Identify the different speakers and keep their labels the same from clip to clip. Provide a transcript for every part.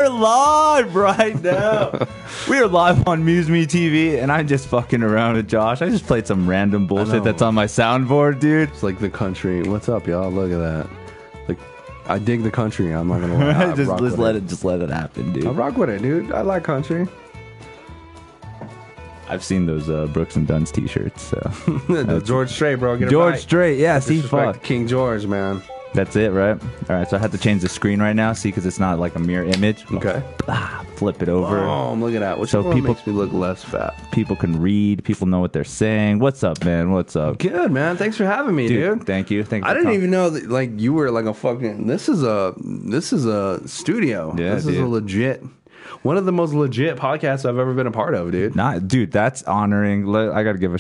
Speaker 1: We're live right now. We are live on MuseMe TV, and I'm just fucking around with Josh. I just played some random bullshit that's on my soundboard, dude.
Speaker 2: It's like the country. What's up, y'all? Look at that. Like, I dig the country. I'm not gonna lie.
Speaker 1: just let it happen, dude.
Speaker 2: I rock with it, dude. I like country.
Speaker 1: I've seen those Brooks and Dunn's t-shirts. So
Speaker 2: George Strait, bro. Get it
Speaker 1: George
Speaker 2: right.
Speaker 1: Strait, yeah. See, fuck.
Speaker 2: King George, man.
Speaker 1: That's it, right? All right, so I had to change the screen right now, see, because it's not like a mirror image.
Speaker 2: Okay.
Speaker 1: Flip it over.
Speaker 2: Oh, look at that. Which
Speaker 1: So
Speaker 2: one
Speaker 1: people-
Speaker 2: makes me look less fat?
Speaker 1: People can read. People know what they're saying. What's up, man? What's up?
Speaker 2: Good, man. Thanks for having me, dude.
Speaker 1: Thank you. Thank you.
Speaker 2: I didn't even know that, like, you were like a fucking. This is a studio.
Speaker 1: Yeah,
Speaker 2: this is a legit. One of the most legit podcasts I've ever been a part of, dude.
Speaker 1: Dude, that's honoring. I gotta give a.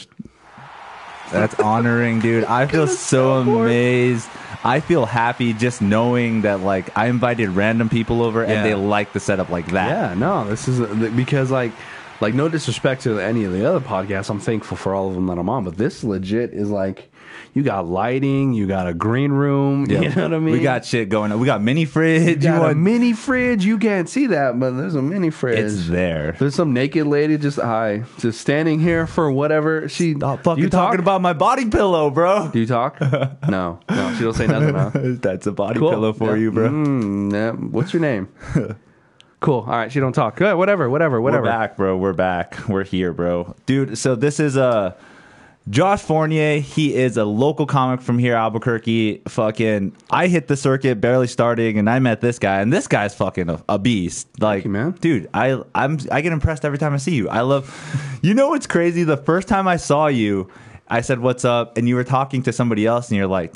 Speaker 1: That's honoring, dude. I feel so amazed. I feel happy just knowing that, like, I invited random people over and they like the setup like that.
Speaker 2: Yeah, no, this is because like no disrespect to any of the other podcasts. I'm thankful for all of them that I'm on, but this legit is like, you got lighting, you got a green room, you know what I mean?
Speaker 1: We got shit going on. We got mini fridge.
Speaker 2: You got a mini fridge. You can't see that, but there's a mini fridge.
Speaker 1: It's there.
Speaker 2: There's some naked lady just standing here for whatever she.
Speaker 1: You talking about my body pillow, bro?
Speaker 2: Do you talk? No, she don't say nothing. Huh?
Speaker 1: That's a body pillow for you, bro.
Speaker 2: Yeah. What's your name? Cool. All right, she don't talk. Good. Whatever.
Speaker 1: We're back, bro. We're back. We're here, bro. Dude, so this is Josh Fournier. He is a local comic from here, Albuquerque. Fucking, I hit the circuit barely starting, and I met this guy, and this guy's fucking a beast. Like,
Speaker 2: thank you, man.
Speaker 1: Dude, I get impressed every time I see you. I love. You know what's crazy? The first time I saw you, I said, "What's up?" and you were talking to somebody else, and you're like.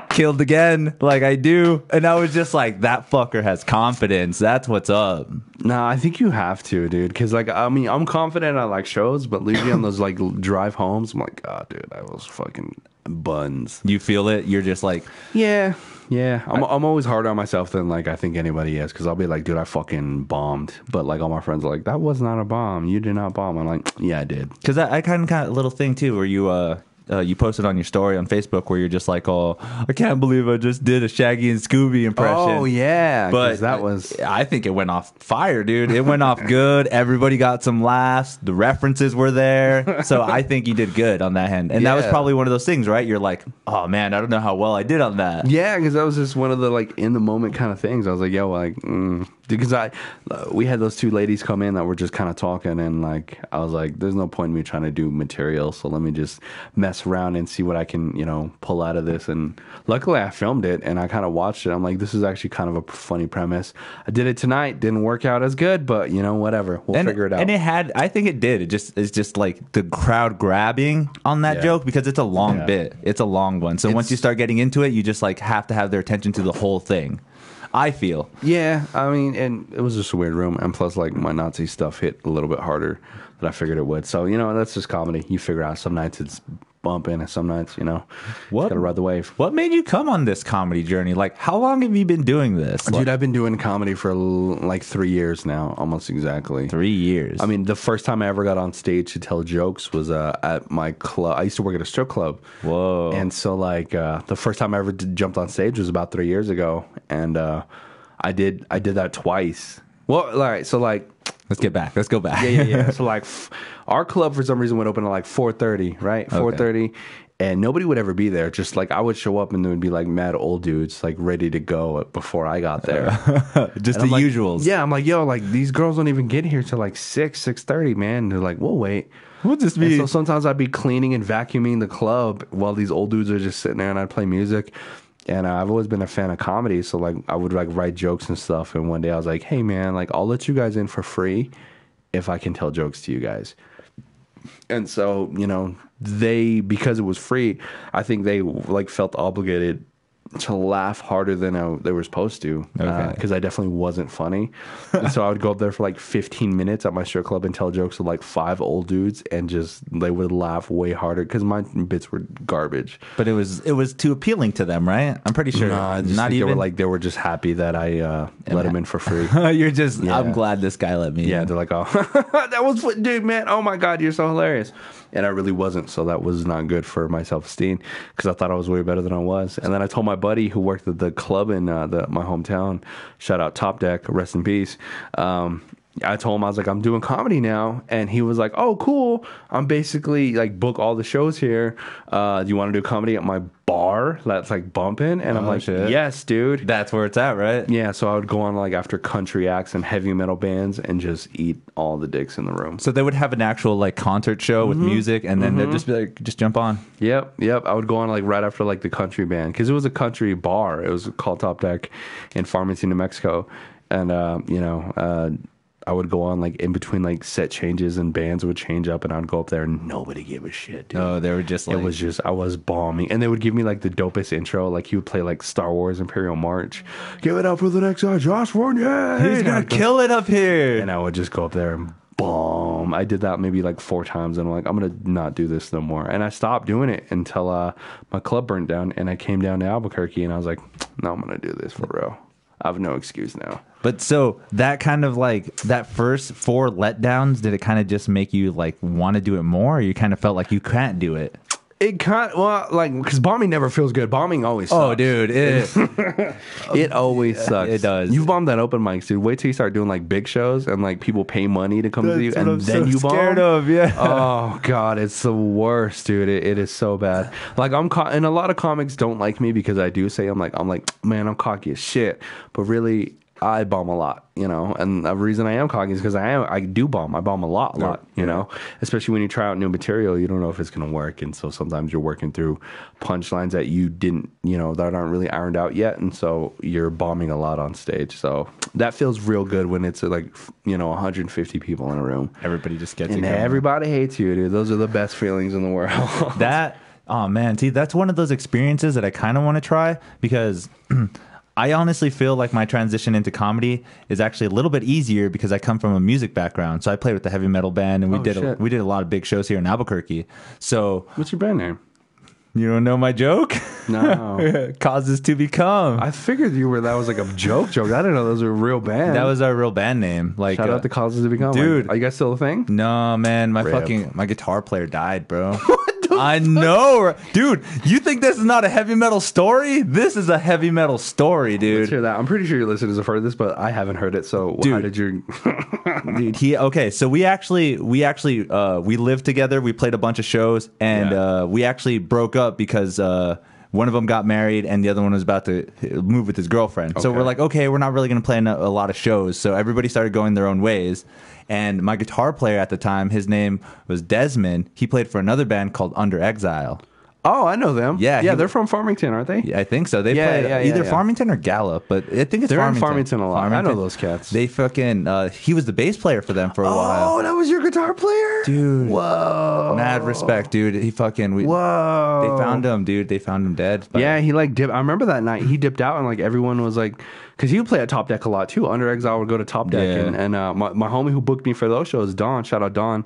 Speaker 1: Killed again, like I do, and I was just like, that fucker has confidence. That's what's up.
Speaker 2: No, I think you have to, dude. Because like, I mean, I'm confident I like shows, but leaving on those like drive homes, I'm like, oh, dude, I was fucking buns.
Speaker 1: You feel it? You're just like,
Speaker 2: yeah. I'm always harder on myself than like I think anybody is, because I'll be like, dude, I fucking bombed, but like all my friends are like, that was not a bomb. You did not bomb. I'm like, yeah, I did.
Speaker 1: Because I kind of a little thing too, where you posted on your story on Facebook where you're just like, oh, I can't believe I just did a Shaggy and Scooby impression.
Speaker 2: Oh, yeah.
Speaker 1: But
Speaker 2: that was...
Speaker 1: I think it went off fire, dude. It went off good. Everybody got some laughs. The references were there. So I think you did good on that end. And that was probably one of those things, right? You're like, oh, man, I don't know how well I did on that.
Speaker 2: Yeah, because that was just one of the, like, in-the-moment kind of things. I was like, yo, like... Because we had those two ladies come in that were just kind of talking, and like I was like, there's no point in me trying to do material, so let me just mess around and see what I can, pull out of this. And luckily I filmed it and I kind of watched it. I'm like, this is actually kind of a funny premise. I did it tonight, didn't work out as good, but whatever, we'll figure it out.
Speaker 1: And I think it did. It's just like the crowd grabbing on that joke, because it's a long bit. It's a long one. So once you start getting into it, you just like have to have their attention to the whole thing. I feel. Yeah,
Speaker 2: I mean, and it was just a weird room, and plus, like, my Nazi stuff hit a little bit harder than I figured it would. So, that's just comedy. You figure out some nights it's bumping, and some nights,
Speaker 1: what,
Speaker 2: gotta ride the wave.
Speaker 1: What made you come on this comedy journey? Like, how long have you been doing this?
Speaker 2: Dude, I've been doing comedy for like 3 years now, almost exactly.
Speaker 1: 3 years.
Speaker 2: I mean, the first time I ever got on stage to tell jokes was at my club. I used to work at a strip club.
Speaker 1: Whoa.
Speaker 2: And so, like, the first time I ever jumped on stage was about 3 years ago, and I did that twice. Well, all right, so like...
Speaker 1: Let's go back.
Speaker 2: Yeah. So like, our club for some reason would open at like 4:30, right? 4:30, and nobody would ever be there. Just like I would show up and there would be like mad old dudes like ready to go before I got there.
Speaker 1: Just the usuals.
Speaker 2: Yeah, I'm like, yo, like these girls don't even get here till like 6:30, man. And they're like, we'll wait.
Speaker 1: We'll just be.
Speaker 2: And so sometimes I'd be cleaning and vacuuming the club while these old dudes are just sitting there, and I'd play music. And I've always been a fan of comedy, so like I would like write jokes and stuff. And one day I was like, "Hey man, like I'll let you guys in for free if I can tell jokes to you guys." And so because it was free, I think they like felt obligated to laugh harder than they were supposed to, because I definitely wasn't funny. And so I would go up there for like 15 minutes at my strip club and tell jokes to like 5 old dudes, and just they would laugh way harder because my bits were garbage.
Speaker 1: But it was too appealing to them, right? I'm pretty sure.
Speaker 2: Nah,
Speaker 1: not even.
Speaker 2: They were just happy that I let them in for free.
Speaker 1: You're just. Yeah. I'm glad this guy let me.
Speaker 2: Yeah,
Speaker 1: in.
Speaker 2: They're like, oh, that was dude, man. Oh my god, you're so hilarious. And I really wasn't, so that was not good for my self-esteem, because I thought I was way better than I was. And then I told my buddy who worked at the club in my hometown. Shout out Top Deck, rest in peace. I told him, I was like, I'm doing comedy now. And he was like, oh, cool. I'm basically like book all the shows here. Do you want to do comedy at my bar that's like bumping? And I'm like,
Speaker 1: shit.
Speaker 2: yes, dude.
Speaker 1: That's where it's at, right?
Speaker 2: Yeah. So I would go on like after country acts and heavy metal bands and just eat all the dicks in the room.
Speaker 1: So they would have an actual like concert show with music, and then they'd just be like, just jump on.
Speaker 2: Yep. I would go on like right after like the country band, because it was a country bar. It was called Top Deck in Farmington, New Mexico. And, I would go on like in between like set changes and bands would change up, and I'd go up there and nobody gave a shit, dude.
Speaker 1: Oh, they were just like...
Speaker 2: It was just, I was bombing. And they would give me like the dopest intro. Like he would play like Star Wars Imperial March. Give it up for the next guy, Josh Fournier.
Speaker 1: He's going to kill it up here.
Speaker 2: And I would just go up there and bomb. I did that maybe like 4 times, and I'm like, I'm going to not do this no more. And I stopped doing it until my club burnt down, and I came down to Albuquerque, and I was like, no, I'm going to do this for real. I have no excuse now.
Speaker 1: But so that kind of like that first 4 letdowns, did it kind of just make you like want to do it more, or you kind of felt like you can't do it?
Speaker 2: It kind like, because bombing never feels good. Bombing always sucks.
Speaker 1: Oh, dude,
Speaker 2: it always sucks.
Speaker 1: It does.
Speaker 2: You've bombed that open mics, dude. Wait till you start doing like big shows and like people pay money to come to you, and then you bomb.
Speaker 1: Scared of, yeah.
Speaker 2: Oh god, it's the worst, dude. It is so bad. Like and a lot of comics don't like me because I do say I'm like, man, I'm cocky as shit, but really I bomb a lot, you know, and the reason I am cocky is because I do bomb. I bomb a lot, you know, especially when you try out new material, you don't know if it's going to work. And so sometimes you're working through punchlines that you didn't, you know, that aren't really ironed out yet. And so you're bombing a lot on stage. So that feels real good when it's like, you know, 150 people in a room.
Speaker 1: Everybody just gets
Speaker 2: and
Speaker 1: it.
Speaker 2: Everybody hates you, dude. Those are the best feelings in the world.
Speaker 1: Oh man, see, that's one of those experiences that I kind of want to try, because I honestly feel like my transition into comedy is actually a little bit easier because I come from a music background. So I played with the heavy metal band, and we did a lot of big shows here in Albuquerque. So
Speaker 2: what's your band name?
Speaker 1: You don't know my joke?
Speaker 2: No.
Speaker 1: Causes to Become.
Speaker 2: I figured that was like a joke. I didn't know those were a real band.
Speaker 1: That was our real band name. Like,
Speaker 2: shout out to Causes to Become.
Speaker 1: Dude.
Speaker 2: Like, are you guys still a thing?
Speaker 1: No, man. My guitar player died, bro. I know. Dude, you think this is not a heavy metal story? This is a heavy metal story, dude.
Speaker 2: Let's hear that. I'm pretty sure your listeners have heard this, but I haven't heard it. So
Speaker 1: dude,
Speaker 2: how did you...
Speaker 1: Dude, so we lived together. We played a bunch of shows, and we actually broke up because one of them got married and the other one was about to move with his girlfriend. Okay. So we're like, okay, we're not really going to play a lot of shows. So everybody started going their own ways. And my guitar player at the time, his name was Desmond. He played for another band called Under Exile.
Speaker 2: Oh, I know them.
Speaker 1: Yeah,
Speaker 2: they're from Farmington, aren't they?
Speaker 1: Yeah, I think so. They played either Farmington or Gallup, but I think it's
Speaker 2: they're
Speaker 1: Farmington.
Speaker 2: In Farmington a lot. Farmington. I know those cats.
Speaker 1: They fucking he was the bass player for them for a while.
Speaker 2: Oh, that was your guitar player,
Speaker 1: dude.
Speaker 2: Whoa,
Speaker 1: mad respect, dude. He fucking
Speaker 2: whoa.
Speaker 1: They found him, dude. They found him dead.
Speaker 2: Yeah, he like dipped. I remember that night he dipped out, and like everyone was like, because he would play at Top Deck a lot too. Under Exile would go to Top Deck, and my homie who booked me for those shows, Don. Shout out Don.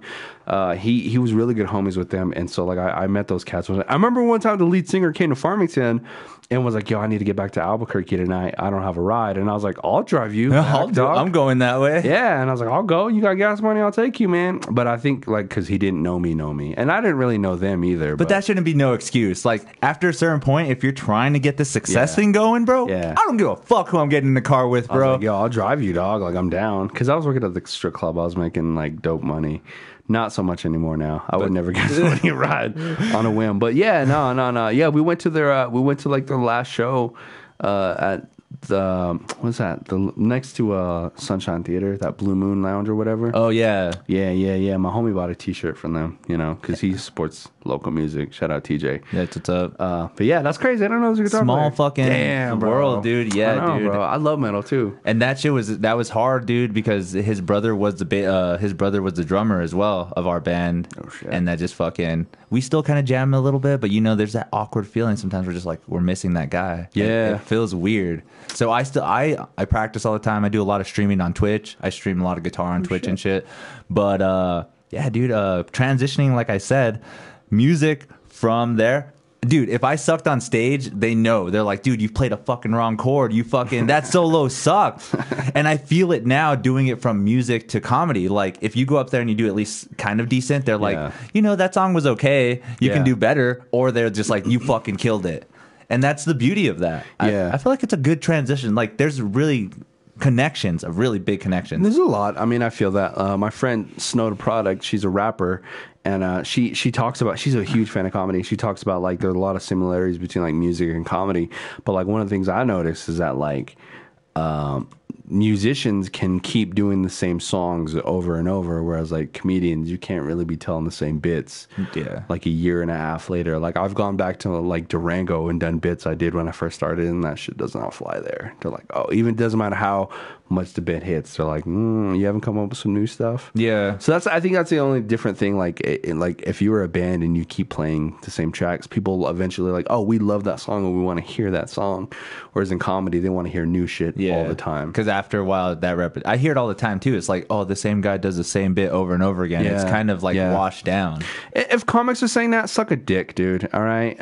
Speaker 2: He was really good homies with them, and so like I met those cats. I remember one time the lead singer came to Farmington and was like, "Yo, I need to get back to Albuquerque tonight. I don't have a ride." And I was like, "I'll drive you.
Speaker 1: I'm going that way."
Speaker 2: Yeah, and I was like, "I'll go. You got gas money? I'll take you, man." But I think like because he didn't know me, and I didn't really know them either.
Speaker 1: But that shouldn't be no excuse. Like after a certain point, if you're trying to get the success thing going, bro, I don't give a fuck who I'm getting in the car with, bro.
Speaker 2: I was like, yo, I'll drive you, dog. Like I'm down, because I was working at the strip club. I was making like dope money. Not so much anymore now. I would never get somebody a ride on a whim. But yeah, no. Yeah, we went to like their last show at the what's that? The next to Sunshine Theater, that Blue Moon Lounge or whatever.
Speaker 1: Oh yeah.
Speaker 2: Yeah. My homie bought a T-shirt from them, you know, because he supports local music. Shout out TJ.
Speaker 1: Yeah, what's up?
Speaker 2: But yeah, that's crazy. I don't know there's a guitar
Speaker 1: small
Speaker 2: player.
Speaker 1: Fucking world, dude. Yeah,
Speaker 2: I know,
Speaker 1: dude.
Speaker 2: Bro. I love metal too.
Speaker 1: And that shit was hard, dude, because his brother was the drummer as well of our band.
Speaker 2: Oh shit.
Speaker 1: And that just fucking we still kind of jam a little bit, but you know, there's that awkward feeling sometimes. We're just like we're missing that guy.
Speaker 2: Yeah,
Speaker 1: it feels weird. So I practice all the time. I do a lot of streaming on Twitch. I stream a lot of guitar on Twitch and shit. But yeah, dude, transitioning, like I said, music from there. Dude, if I sucked on stage, they know. They're like, dude, you've played a fucking wrong chord. You fucking, that solo sucked. And I feel it now doing it from music to comedy. Like, if you go up there and you do at least kind of decent, they're like, you know, that song was okay. You can do better. Or they're just like, you fucking killed it. And that's the beauty of that.
Speaker 2: Yeah.
Speaker 1: I feel like it's a good transition. Like there's really connections, a really big connection.
Speaker 2: There's a lot. I mean, I feel that. My friend Snow the Product, she's a rapper, and she talks about, she's a huge fan of comedy. She talks about like there's a lot of similarities between like music and comedy. But like one of the things I noticed is that like musicians can keep doing the same songs over and over, whereas like comedians, you can't really be telling the same bits.
Speaker 1: Yeah.
Speaker 2: Like a year and a half later, like I've gone back to like Durango and done bits I did when I first started, and that shit does not fly there. They're like, oh, even doesn't matter how much the bit hits, they're like, you haven't come up with some new stuff.
Speaker 1: Yeah.
Speaker 2: So I think that's the only different thing. Like, like if you were a band and you keep playing the same tracks, people eventually like, oh, we love that song and we want to hear that song. Whereas in comedy, they want to hear new shit all the time.
Speaker 1: Because after a while, I hear it all the time too. It's like, oh, the same guy does the same bit over and over again. It's kind of like washed down.
Speaker 2: If comics are saying that, suck a dick, dude. All right,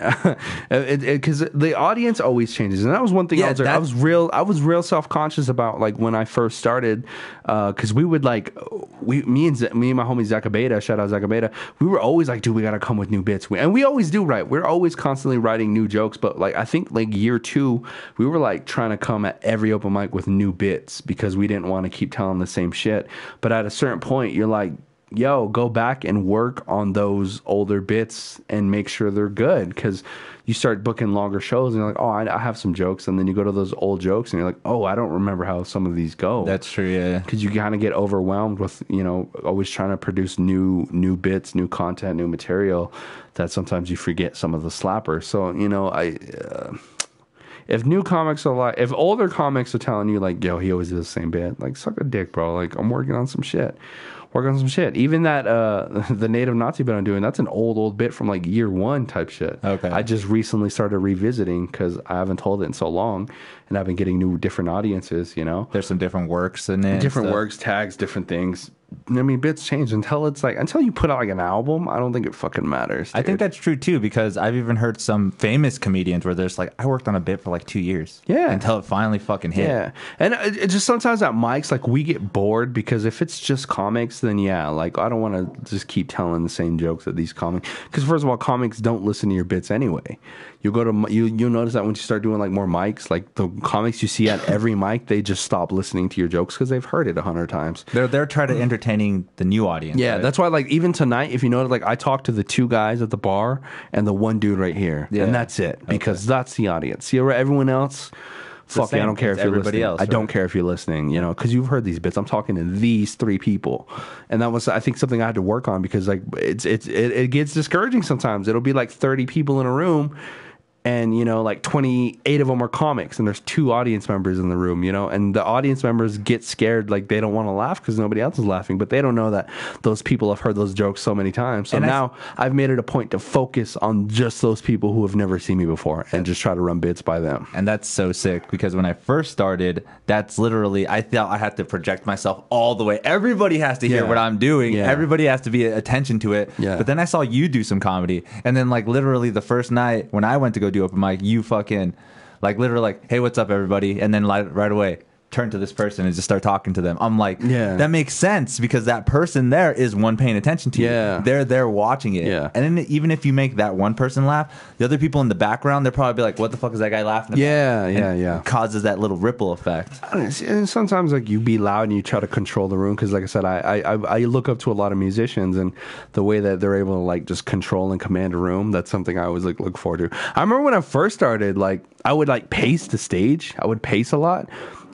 Speaker 2: because the audience always changes, and that was one thing. I was real self conscious about, like when I first started, because we would like me and my homie Zacabeta, shout out Zacabeta, we were always like, dude, we gotta come with new bits, and we always do. Right, we're always constantly writing new jokes, but like I think like year 2, we were like trying to come at every open mic with new bits because we didn't want to keep telling the same shit. But at a certain point, you're like, yo, go back and work on those older bits and make sure they're good, because you start booking longer shows and you're like, oh, I have some jokes, and then you go to those old jokes and you're like, oh, I don't remember how some of these go.
Speaker 1: That's true, yeah.
Speaker 2: Because you kind of get overwhelmed with, you know, always trying to produce new bits, new content, new material, that sometimes you forget some of the slappers. So, you know, if new comics are like, if older comics are telling you like, yo, he always does the same bit, like, suck a dick, bro. Like, I'm working on some shit. Even that the native Nazi bit I'm doing, that's an old bit from like year 1 type shit.
Speaker 1: Okay.
Speaker 2: I just recently started revisiting because I haven't told it in so long, and I've been getting different audiences, you know.
Speaker 1: There's some different works in it.
Speaker 2: Different works, tags, different things. I mean, bits change until you put out like an album. I don't think it fucking matters, dude.
Speaker 1: I think that's true too, because I've even heard some famous comedians where there's like, I worked on a bit for like 2 years.
Speaker 2: Yeah.
Speaker 1: Until it finally fucking hit.
Speaker 2: Yeah. And it just sometimes at mics, like we get bored, because if it's just comics, then yeah, like I don't want to just keep telling the same jokes at these comics. Because first of all, comics don't listen to your bits anyway. You'll notice that when you start doing like more mics, like the comics you see at every mic, they just stop listening to your jokes because they've heard it 100 times.
Speaker 1: They're trying to entertaining the new audience.
Speaker 2: Yeah,
Speaker 1: right?
Speaker 2: That's why, like, even tonight, if you notice, like, I talked to the 2 guys at the bar and the 1 dude right here, and that's it, because that's the audience. See, everyone else, fuck you, I don't care if you're listening. I don't care if you're listening, you know, because you've heard these bits. I'm talking to these 3 people, and that was, I think, something I had to work on, because like it gets discouraging sometimes. It'll be like 30 people in a room, and you know, like 28 of them are comics, and there's 2 audience members in the room, you know, and the audience members get scared, like they don't want to laugh because nobody else is laughing, but they don't know that those people have heard those jokes so many times. So now I've made it a point to focus on just those people who have never seen me before and just try to run bits by them.
Speaker 1: And that's so sick, because when I first started, that's literally, I thought I had to project myself all the way. Everybody has to hear what I'm doing. Yeah. Everybody has to be attention to it. Yeah. But then I saw you do some comedy, and then like literally the first night when I went to go do open mic, you fucking like literally like, hey, what's up everybody, and then like right away turn to this person and just start talking to them. I'm like, that makes sense, because that person there is one paying attention to you. They're there watching it. And then even if you make that one person laugh, the other people in the background, they'll probably be like, what the fuck is that guy laughing about? It causes that little ripple effect.
Speaker 2: And sometimes like you be loud and you try to control the room, because like I said, I look up to a lot of musicians, and the way that they're able to like just control and command a room, that's something I always like look forward to. I remember when I first started, like I would like pace the stage. I would pace a lot.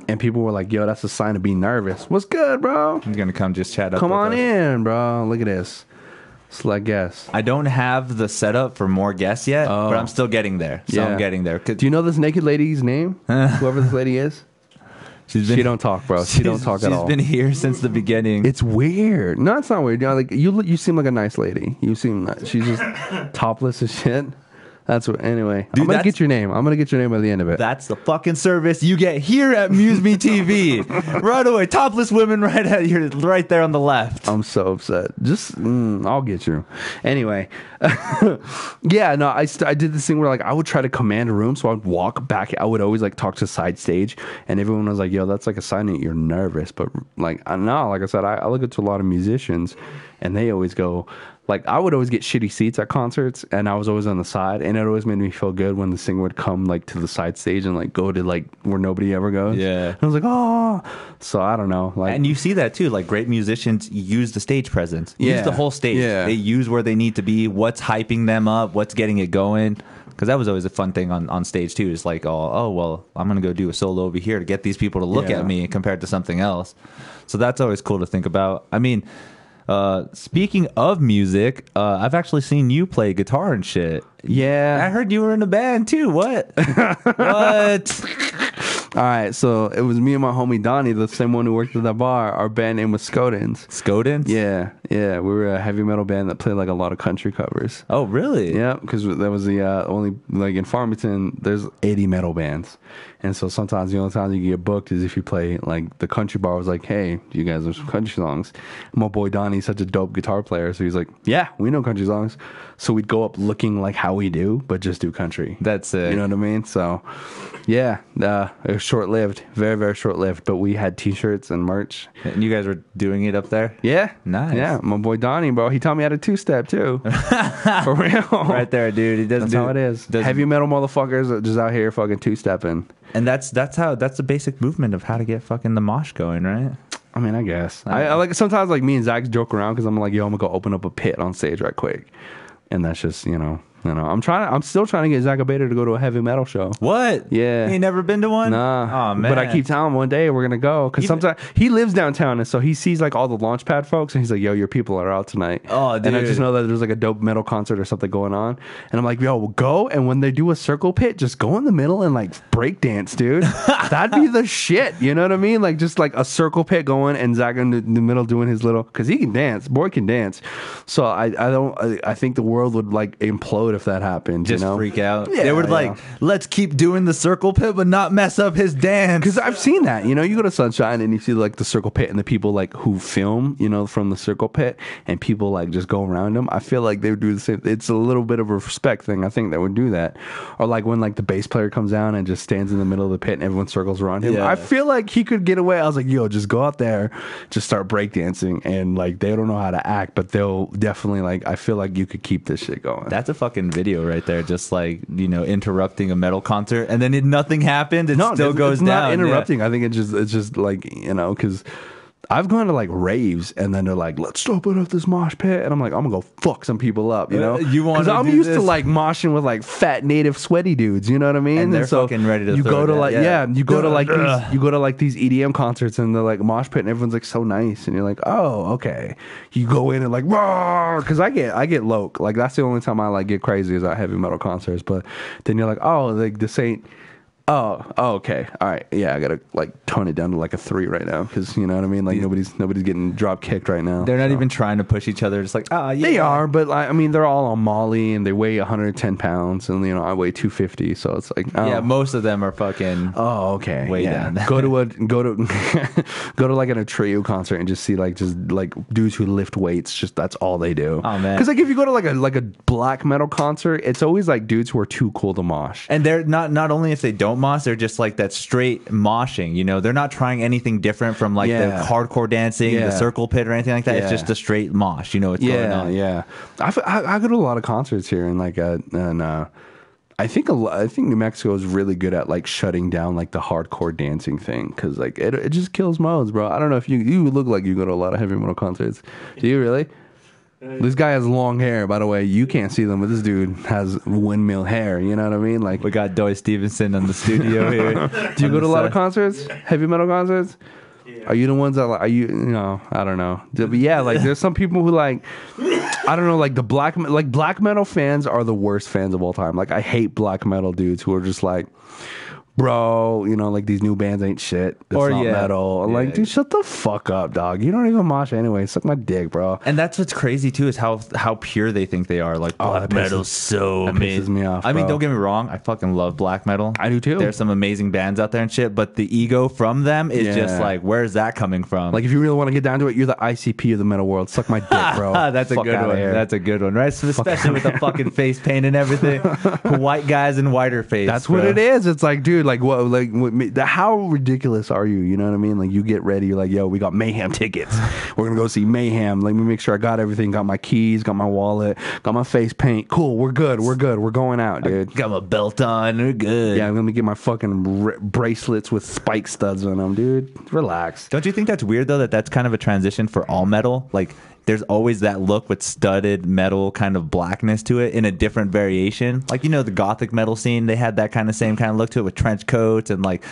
Speaker 2: And people were like, yo, that's a sign of being nervous. What's good, bro?
Speaker 1: I'm going to come just chat up.
Speaker 2: Come on in, bro. Look at this. Select guest.
Speaker 1: I don't have the setup for more guests yet, but I'm still getting there. So I'm getting there.
Speaker 2: Do you know this naked lady's name? Whoever this lady is? She don't talk, bro. She don't talk at all.
Speaker 1: She's been here since the beginning.
Speaker 2: It's weird. No, it's not weird. You know, like you seem like a nice lady. You seem like she's just topless as shit. That's what. Anyway, dude, I'm gonna get your name. I'm gonna get your name by the end of it.
Speaker 1: That's the fucking service you get here at MuseMe TV. Right away, topless women right there on the left.
Speaker 2: I'm so upset. Just I'll get you. Anyway, yeah, no, I did this thing where like I would try to command a room, so I'd walk back. I would always like talk to side stage, and everyone was like, "Yo, that's like a sign that you're nervous." But like, no, like I said, I look up to a lot of musicians. and they always go. Like, I would always get shitty seats at concerts, and I was always on the side, and it always made me feel good when the singer would come, like, to the side stage and, like, go to, like, where nobody ever goes.
Speaker 1: Yeah.
Speaker 2: And I was like, oh. So, I don't know. Like,
Speaker 1: and you see that, too. Like, great musicians use the stage presence. Use the whole stage.
Speaker 2: Yeah.
Speaker 1: They use where they need to be, what's hyping them up, what's getting it going. Because that was always a fun thing on stage, too. It's like, oh, well, I'm going to go do a solo over here to get these people to look at me compared to something else. So that's always cool to think about. I mean... speaking of music, I've actually seen you play guitar and shit.
Speaker 2: Yeah.
Speaker 1: I heard you were in a band too. What? What?
Speaker 2: All right, so it was me and my homie Donnie, the same one who worked at that bar. Our band name was Skodins.
Speaker 1: Skodins?
Speaker 2: Yeah. We were a heavy metal band that played like a lot of country covers.
Speaker 1: Oh, really?
Speaker 2: Yeah, because that was the only, like in Farmington, there's 80 metal bands. And so sometimes the only time you get booked is if you play, like, the country bar was like, hey, you guys have some country songs. And my boy Donnie's such a dope guitar player, so he's like, yeah, we know country songs. So we'd go up looking like how we do, but just do country.
Speaker 1: That's it.
Speaker 2: You know what I mean? So, yeah, it was short-lived, very, very short-lived. But we had T-shirts and merch.
Speaker 1: And you guys were doing it up there?
Speaker 2: Yeah.
Speaker 1: Nice.
Speaker 2: Yeah, my boy Donnie, bro, he taught me how to two-step, too. For real.
Speaker 1: Right there, dude. He doesn't
Speaker 2: That's how it is. Heavy metal motherfuckers are just out here fucking two-stepping.
Speaker 1: And that's the basic movement of how to get fucking the mosh going, right?
Speaker 2: I mean, I guess. I like sometimes, like, me and Zach joke around because I'm like, yo, I'm gonna go open up a pit on stage right quick, and that's just, you know. I'm still trying to get Zach Abeda to go to a heavy metal show.
Speaker 1: What?
Speaker 2: Yeah.
Speaker 1: You ain't never been to one?
Speaker 2: Nah.
Speaker 1: Oh, man.
Speaker 2: But I keep telling him one day we're gonna go because sometimes he lives downtown, and so he sees like all the Launchpad folks, and he's like, "Yo, your people are out tonight."
Speaker 1: Oh, dude.
Speaker 2: And I just know that there's like a dope metal concert or something going on, and I'm like, "Yo, we'll go." And when they do a circle pit, just go in the middle and like break dance, dude. That'd be the shit. You know what I mean? Like just like a circle pit going, and Zach in the middle doing his little, because he can dance. Boy can dance. So I think the world would like implode if that happened.
Speaker 1: Just
Speaker 2: you know?
Speaker 1: freak out.
Speaker 2: Yeah,
Speaker 1: they would like, let's keep doing the circle pit, but not mess up his dance.
Speaker 2: Because I've seen that. You know, you go to Sunshine and you see like the circle pit and the people like who film, you know, from the circle pit, and people like just go around them. I feel like they would do the same. It's a little bit of a respect thing. I think they would do that. Or like when like the bass player comes down and just stands in the middle of the pit and everyone circles around him.
Speaker 1: Yeah.
Speaker 2: I feel like he could get away. I was like, yo, just go out there, just start breakdancing, and like they don't know how to act, but they'll definitely like. I feel like you could keep this shit going.
Speaker 1: That's a fucking video right there. Just like, you know, interrupting a metal concert, and then nothing happened. It still goes
Speaker 2: it's
Speaker 1: down.
Speaker 2: Not interrupting.
Speaker 1: Yeah.
Speaker 2: I think it's just like, you know, because I've gone to like raves and then they're like, let's open up this mosh pit, and I'm like, I'm gonna go fuck some people up, you know?
Speaker 1: You want?
Speaker 2: Because I'm used to like moshing with like fat native sweaty dudes, you know what I mean?
Speaker 1: And they're
Speaker 2: so
Speaker 1: fucking ready to.
Speaker 2: You
Speaker 1: throw
Speaker 2: go to
Speaker 1: it
Speaker 2: like
Speaker 1: at,
Speaker 2: you go to like these EDM concerts and they're like mosh pit and everyone's like so nice and you're like, oh okay. You go in and like, because I get low. Like that's the only time I like get crazy is at heavy metal concerts. But then you're like, oh, like this ain't. Oh, okay. All right. Yeah, I gotta like tone it down to like a 3 right now because you know what I mean. Like nobody's getting drop kicked right now.
Speaker 1: They're not even trying to push each other. Just like, yeah.
Speaker 2: They are, but I mean, they're all on Molly and they weigh 110 pounds, and you know I weigh 250, so it's like, oh.
Speaker 1: Yeah, most of them are fucking.
Speaker 2: Oh, okay.
Speaker 1: Way down.
Speaker 2: go to like an Atreyu concert and just see like dudes who lift weights. Just that's all they do.
Speaker 1: Oh man.
Speaker 2: Because like if you go to like a black metal concert, it's always like dudes who are too cool to mosh.
Speaker 1: And they're not only if they don't mosh, they're just like that straight moshing, you know. They're not trying anything different from like the hardcore dancing, the circle pit or anything like that. It's just a straight mosh, you know what's going on.
Speaker 2: Yeah. I go to a lot of concerts here and like I think New Mexico is really good at like shutting down like the hardcore dancing thing because like it just kills modes, bro. I don't know if you look like you go to a lot of heavy metal concerts. Do you really? This guy has long hair, by the way. You can't see them, but this dude has windmill hair. You know what I mean? Like
Speaker 1: we got Doy Stevenson on the studio here.
Speaker 2: Do you go to a lot of concerts? Heavy metal concerts? Yeah. Are you the ones that like? Are you know? I don't know. But yeah, like there's some people who like. I don't know. Like black metal fans are the worst fans of all time. Like I hate black metal dudes who are just like. Bro, you know, like these new bands ain't shit. It's not metal. I'm like, dude, shut the fuck up, dog. You don't even mosh anyway. Suck my dick, bro.
Speaker 1: And that's what's crazy too is how pure they think they are. Like black metal's so amazing.
Speaker 2: Pisses me off.
Speaker 1: I mean, don't get me wrong. I fucking love black metal.
Speaker 2: I do too.
Speaker 1: There's some amazing bands out there and shit, but the ego from them is just like, where's that coming from?
Speaker 2: Like, if you really want to get down to it, you're the ICP of the metal world. Suck my dick, bro.
Speaker 1: That's a good one. That's a good one, right? So especially with the fucking face paint and everything. White guys and whiter face.
Speaker 2: That's what it is. It's like, dude. Like how ridiculous are you? You know what I mean? Like you get ready, you're like, yo, we got Mayhem tickets. We're gonna go see Mayhem. Let me make sure I got everything. Got my keys, got my wallet, got my face paint. Cool, we're good. We're going out, dude.
Speaker 1: Got my belt on. We're good.
Speaker 2: Yeah, I'm gonna get my fucking bracelets with spike studs on them, dude. Relax.
Speaker 1: Don't you think that's weird though? That's kind of a transition for all metal. Like there's always that look with studded metal kind of blackness to it in a different variation. Like, you know, the gothic metal scene, they had that kind of same kind of look to it with trench coats and like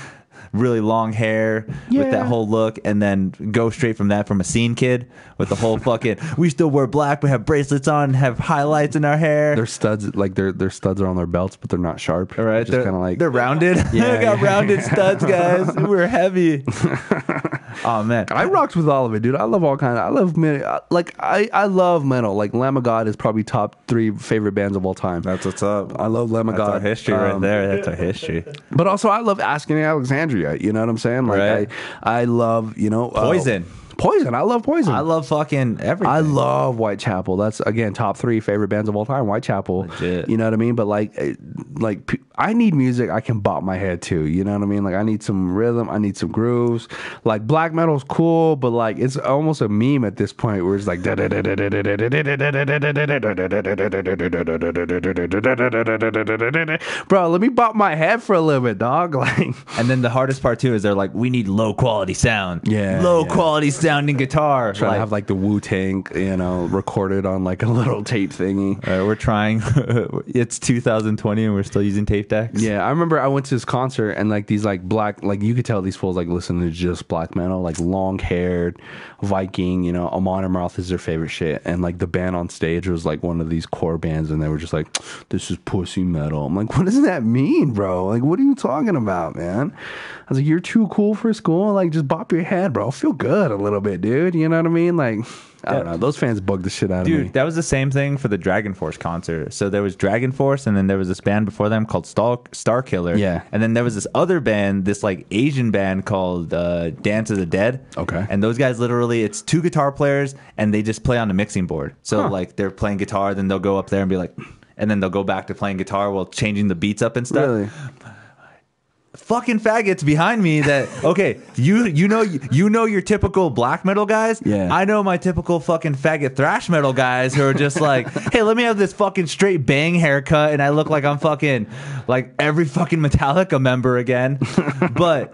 Speaker 1: really long hair with that whole look, and then go straight from that from a scene kid with the whole fucking we still wear black, we have bracelets on, have highlights in our hair.
Speaker 2: Their studs, like their studs are on their belts, but they're not sharp.
Speaker 1: All right,
Speaker 2: they're kind of like
Speaker 1: they're rounded.
Speaker 2: Yeah,
Speaker 1: they got rounded studs, guys. We're heavy. Oh man,
Speaker 2: I rocked with all of it, dude. I love all kinds. I love I love metal. Like Lamb of God is probably top 3 favorite bands of all time.
Speaker 1: That's what's up.
Speaker 2: I love Lamb of God.
Speaker 1: That's our history right there. That's our history.
Speaker 2: But also, I love Asking Alexandria. You know what I'm saying? Like
Speaker 1: right.
Speaker 2: I love, you know,
Speaker 1: Poison.
Speaker 2: Poison. I love Poison.
Speaker 1: I love fucking everything.
Speaker 2: I love Whitechapel. That's again top 3 favorite bands of all time. Whitechapel.
Speaker 1: Legit.
Speaker 2: You know what I mean? But like I need music I can bop my head to. You know what I mean? Like I need some rhythm. I need some grooves. Like black metal's cool, but like it's almost a meme at this point where it's like bro, let me bop my head for a little bit, dog. Like,
Speaker 1: and then the hardest part too is they're like, we need low quality sound.
Speaker 2: Yeah.
Speaker 1: Low quality sounding guitar.
Speaker 2: Trying to have like the Wu-Tang, you know, recorded on like a little tape thingy.
Speaker 1: We're trying. It's 2020 and we're still using tape decks.
Speaker 2: Yeah, I remember I went to this concert and like these like black, like you could tell these fools like listen to just black metal, like long haired Viking, you know, Amon Amarth is their favorite shit. And like the band on stage was like one of these core bands and they were just like, this is pussy metal. I'm like, what does that mean, bro? Like, what are you talking about, man? I was like, you're too cool for school. Like, just bop your head, bro. Feel good a little bit, dude. You know what I mean? Like, I don't know. Those fans bug the shit out of me.
Speaker 1: Dude, that was the same thing for the Dragon Force concert. So there was Dragon Force, and then there was this band before them called Star Killer.
Speaker 2: Yeah.
Speaker 1: And then there was this other band, this like Asian band called Dance of the Dead.
Speaker 2: Okay.
Speaker 1: And those guys literally, it's 2 guitar players, and they just play on the mixing board. So like they're playing guitar, then they'll go up there and be like, and then they'll go back to playing guitar while changing the beats up and stuff.
Speaker 2: Really?
Speaker 1: Fucking faggots behind me that okay, you know your typical black metal guys.
Speaker 2: Yeah.
Speaker 1: I know my typical fucking faggot thrash metal guys who are just like, hey, let me have this fucking straight bang haircut and I look like I'm fucking like every fucking Metallica member again. But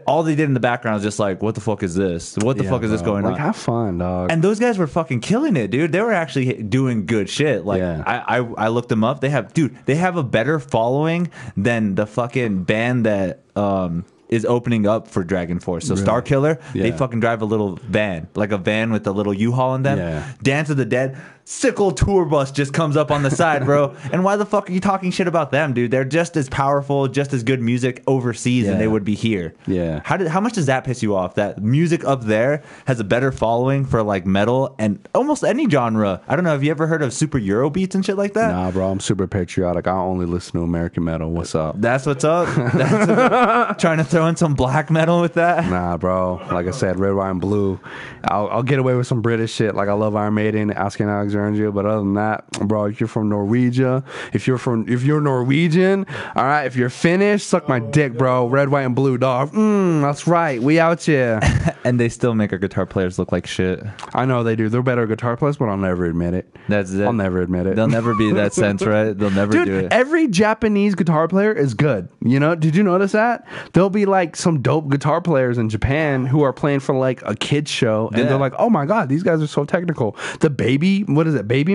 Speaker 1: all they did in the background was just like, what the fuck is this? What the fuck is this going on?
Speaker 2: Like, have fun, dog.
Speaker 1: And those guys were fucking killing it, dude. They were actually doing good shit. Like I looked them up. They have a better following than the fucking band that is opening up for Dragon Force. So Star Killer, they fucking drive a little van, like a van with a little U-Haul in them.
Speaker 2: Yeah.
Speaker 1: Dance of the Dead, sick old tour bus just comes up on the side, bro. And why the fuck are you talking shit about them, dude? They're just as powerful, just as good music overseas than they would be here.
Speaker 2: Yeah.
Speaker 1: How much does that piss you off? That music up there has a better following for like metal and almost any genre. I don't know. Have you ever heard of super Euro beats and shit like that?
Speaker 2: Nah, bro. I'm super patriotic. I only listen to American metal. What's up?
Speaker 1: That's what's up. Trying to throw in some black metal with that?
Speaker 2: Nah, bro. Like I said, red, white, and blue. I'll get away with some British shit. Like I love Iron Maiden, Asking Alexandria. But other than that, bro, if you're from Norwegia, if you're Norwegian, all right, if you're Finnish, suck my dick, bro. Red, white, and blue, dog. That's right. We out here.
Speaker 1: And they still make our guitar players look like shit.
Speaker 2: I know they do. They're better guitar players, but I'll never admit it.
Speaker 1: That's it.
Speaker 2: I'll never admit it.
Speaker 1: They'll never be that sense, right? They'll never
Speaker 2: Dude,
Speaker 1: do it.
Speaker 2: Every Japanese guitar player is good. You know? Did you notice that? There'll be like some dope guitar players in Japan who are playing for like a kid's show, and they're like, oh my god, these guys are so technical. Baby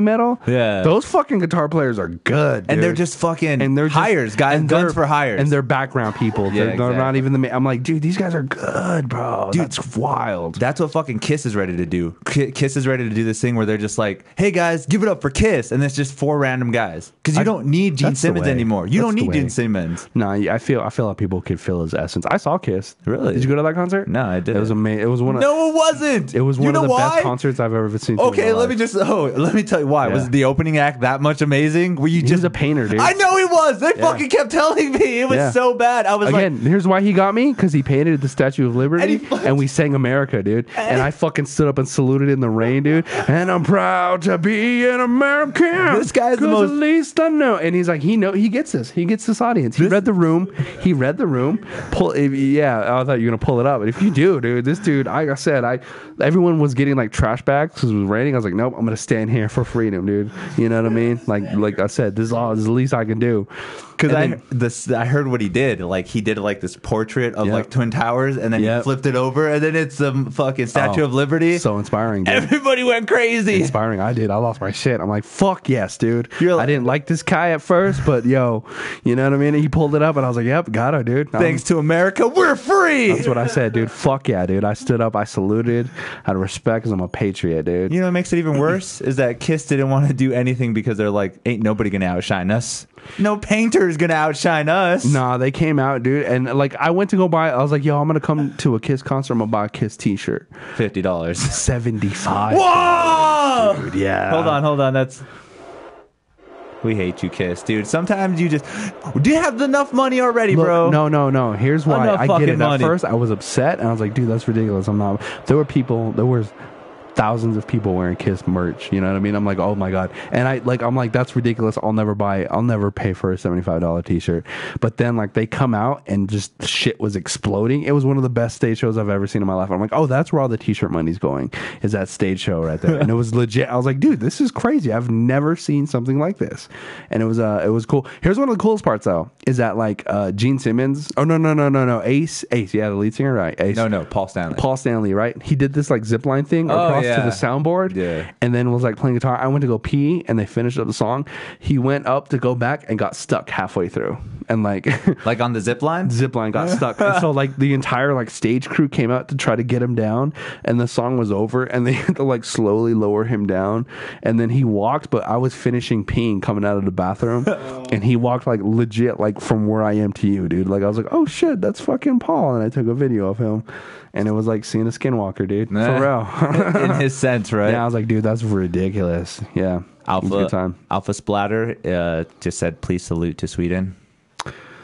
Speaker 2: metal?
Speaker 1: Yeah.
Speaker 2: Those fucking guitar players are good, dude.
Speaker 1: And they're just fucking hires, guys.
Speaker 2: And
Speaker 1: Guns for hires.
Speaker 2: And they're background people.
Speaker 1: Yeah,
Speaker 2: they're not even the I'm like, dude, these guys are good, bro. Dude, that's wild.
Speaker 1: That's what fucking Kiss is ready to do. Kiss is ready to do this thing where they're just like, hey guys, give it up for Kiss. And it's just 4 random guys. Because you don't need Gene Simmons anymore. You don't need Gene Simmons.
Speaker 2: No, I feel like people could feel his essence. concert. I saw Kiss.
Speaker 1: Really?
Speaker 2: Did you go to that concert?
Speaker 1: No, I didn't.
Speaker 2: It was amazing. It was one of
Speaker 1: No, it wasn't.
Speaker 2: It was one of the best concerts I've ever seen.
Speaker 1: Okay, let me tell you why.
Speaker 2: Yeah.
Speaker 1: Was the opening act that much amazing? Were you
Speaker 2: He
Speaker 1: just
Speaker 2: was a painter, dude.
Speaker 1: I know he was. They fucking kept telling me it was so bad. I was
Speaker 2: Again, here's why he got me, because he painted the Statue of Liberty and we sang America, dude. And I fucking stood up and saluted in the rain, dude. And I'm proud to be an American.
Speaker 1: This guy's the most.
Speaker 2: At least I know. And he's like, he gets this. He gets this audience. He read the room. I thought you were gonna pull it up, but if you do, dude, this dude, like I said, everyone was getting like trash bags because it was raining. I was like, nope, I'm gonna stand here for freedom, dude. You know what I mean? Like I said, this is the least I can do.
Speaker 1: Because I heard what he did. Like he did like this portrait of like Twin Towers, and then he flipped it over, and then it's the fucking Statue of Liberty.
Speaker 2: So inspiring, dude.
Speaker 1: Everybody went crazy.
Speaker 2: Inspiring. I did. I lost my shit. I'm like, fuck yes, dude. I didn't like this guy at first, but yo, you know what I mean? He pulled it up, and I was like, yep, got it, dude.
Speaker 1: Thanks to America, we're free.
Speaker 2: That's what I said, dude. Fuck yeah, dude. I stood up, I saluted, out of respect, because I'm a patriot, dude.
Speaker 1: You know what makes it even worse is that Kiss didn't want to do anything because they're like, ain't nobody gonna outshine us. No painter is gonna outshine us.
Speaker 2: Nah, they came out, dude, and like I went to go buy. I was like, yo, I'm gonna come to a Kiss concert. I'm gonna buy a Kiss T-shirt.
Speaker 1: $50.
Speaker 2: $75.
Speaker 1: Whoa!
Speaker 2: Dude, yeah.
Speaker 1: Hold on. We hate you, Kiss, dude. Sometimes you just do you have enough money already, bro?
Speaker 2: No. Here's why
Speaker 1: Enough
Speaker 2: I get it.
Speaker 1: money.
Speaker 2: At first, I was upset, and I was like, dude, that's ridiculous. I'm not. There was thousands of people wearing Kiss merch. You know what I mean? I'm like, oh my god. And I'm like, that's ridiculous. I'll never pay for a $75 T-shirt. But then like they come out and just the shit was exploding. It was one of the best stage shows I've ever seen in my life. I'm like, oh, that's where all the T-shirt money's going, is that stage show right there. And it was legit. I was like, dude, this is crazy. I've never seen something like this. And it was cool. Here's one of the coolest parts though, is that like Gene Simmons. Oh no. Ace, yeah, the lead singer, right? Ace.
Speaker 1: No, Paul Stanley,
Speaker 2: right? He did this like zipline thing across to the soundboard, and then was like playing guitar. I went to go pee, and they finished up the song. He went up to go back and got stuck halfway through, and like
Speaker 1: on the zip line
Speaker 2: got stuck. And so like the entire like stage crew came out to try to get him down, and the song was over, and they had to like slowly lower him down, and then he walked. But I was finishing peeing coming out of the bathroom, and he walked like legit like from where I am to you, dude. Like I was like, oh shit, that's fucking Paul, and I took a video of him. And it was like seeing a skinwalker, dude. For real.
Speaker 1: In his sense, right?
Speaker 2: Yeah, I was like, dude, that's ridiculous. Yeah.
Speaker 1: Alpha Splatter just said, please salute to Sweden.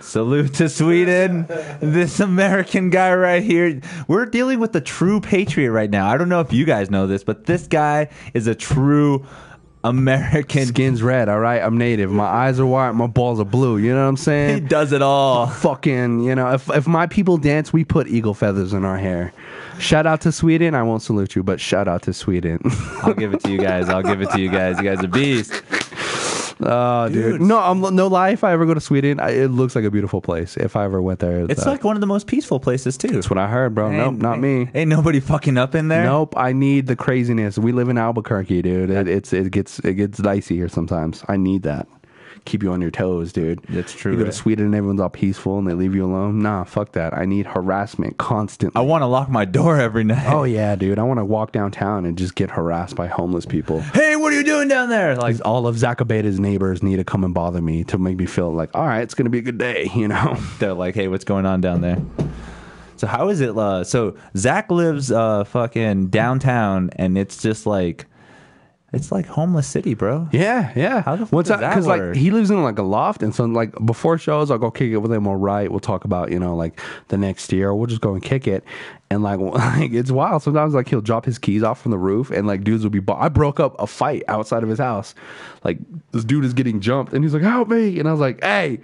Speaker 1: Salute to Sweden. This American guy right here. We're dealing with a true patriot right now. I don't know if you guys know this, but this guy is a true American.
Speaker 2: Skin's red, all right? I'm native. My eyes are white. My balls are blue. You know what I'm saying?
Speaker 1: He does it all.
Speaker 2: Fucking, you know, if my people dance, we put eagle feathers in our hair. Shout out to Sweden. I won't salute you, but shout out to Sweden.
Speaker 1: I'll give it to you guys. You guys are beasts.
Speaker 2: Oh, dude. No lie. If I ever go to Sweden, it looks like a beautiful place. If I ever went there,
Speaker 1: it's like one of the most peaceful places too.
Speaker 2: That's what I heard, bro. Nope, not me.
Speaker 1: Ain't nobody fucking up in there.
Speaker 2: Nope. I need the craziness. We live in Albuquerque, dude. It gets dicey here sometimes. I need that. Keep you on your toes, dude.
Speaker 1: That's true.
Speaker 2: You go to Sweden and everyone's all peaceful and they leave you alone. Nah, fuck that. I need harassment constantly.
Speaker 1: I want to lock my door every night.
Speaker 2: Oh yeah, dude. I want to walk downtown and just get harassed by homeless people.
Speaker 1: Hey, what are you doing down there? Like
Speaker 2: all of Zachabeda's neighbors need to come and bother me to make me feel like, all right, it's gonna be a good day. You know?
Speaker 1: They're like, hey, what's going on down there? So how is it? So Zach lives fucking downtown, and it's just like. It's like homeless city, bro.
Speaker 2: Yeah.
Speaker 1: How the fuck does that
Speaker 2: Because like
Speaker 1: work?
Speaker 2: he lives in like a loft, and so like before shows, I'll go kick it with him. All right, we'll talk about like the next year. We'll just go and kick it, and like it's wild. Sometimes like he'll drop his keys off from the roof, and like dudes will be. I broke up a fight outside of his house. Like this dude is getting jumped, and he's like, "Help me!" And I was like, "Hey,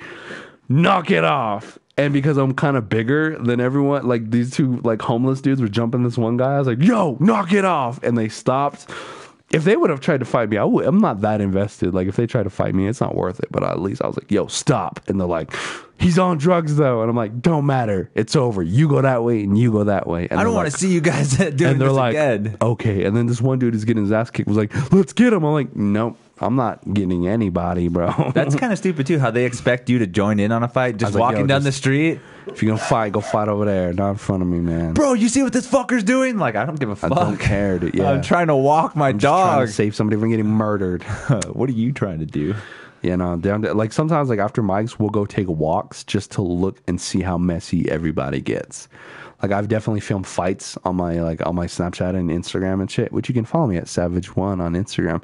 Speaker 2: knock it off." And because I'm kind of bigger than everyone, like these two like homeless dudes were jumping this one guy. I was like, "Yo, knock it off!" And they stopped. If they would have tried to fight me, I'm not that invested. Like, if they try to fight me, it's not worth it. But at least I was like, yo, stop. And they're like, he's on drugs, though. And I'm like, don't matter. It's over. You go that way and you go that way. And
Speaker 1: I don't want to see you guys doing this again.
Speaker 2: Okay. And then this one dude is getting his ass kicked was like, let's get him. I'm like, nope. I'm not getting anybody, bro.
Speaker 1: That's kind of stupid, too, how they expect you to join in on a fight just walking down the street.
Speaker 2: If you're going to fight, go fight over there, not in front of me, man.
Speaker 1: Bro, you see what this fucker's doing? Like, I don't give a fuck.
Speaker 2: I don't care, dude. Yeah.
Speaker 1: I'm trying to walk my
Speaker 2: I'm
Speaker 1: dog.
Speaker 2: trying to save somebody from getting murdered.
Speaker 1: What are you trying to do?
Speaker 2: You know, down to, like sometimes like after mics, we'll go take walks just to look and see how messy everybody gets. Like I've definitely filmed fights on my Snapchat and Instagram and shit, which you can follow me at Savage1 on Instagram.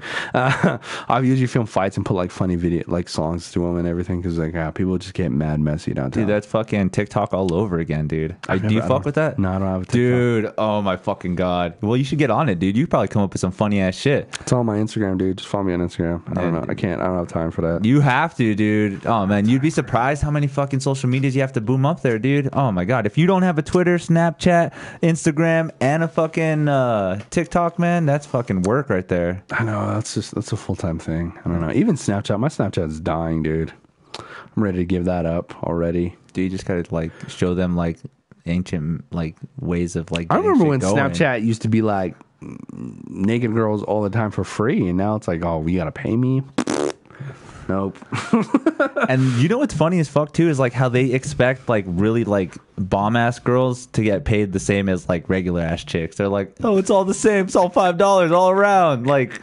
Speaker 2: I've usually filmed fights and put like funny video like songs to them and everything because like people just get mad messy downtown.
Speaker 1: Dude, that's fucking TikTok all over again, dude. Do you fuck with that?
Speaker 2: No, I don't have a TikTok.
Speaker 1: Dude, oh my fucking god. Well, you should get on it, dude. You probably come up with some funny ass shit.
Speaker 2: It's on my Instagram, dude. Just follow me on Instagram. I don't know. I don't have time for that.
Speaker 1: You have to, dude. Oh man, you'd be surprised how many fucking social medias you have to boom up there, dude. Oh my god. If you don't have a Twitter, Snapchat, Instagram, and a fucking TikTok, man, that's fucking work right there.
Speaker 2: I know. That's a full-time thing. I don't know. Even Snapchat. My Snapchat's dying, dude. I'm ready to give that up already.
Speaker 1: Dude, you just gotta like show them like ancient like ways of like
Speaker 2: I remember when
Speaker 1: going.
Speaker 2: Snapchat used to be like naked girls all the time for free, and now it's like, oh, we gotta pay me. Nope.
Speaker 1: And you know what's funny as fuck too is like how they expect like really like bomb ass girls to get paid the same as like regular ass chicks. They're like, oh, it's all the same. It's all $5 all around. Like,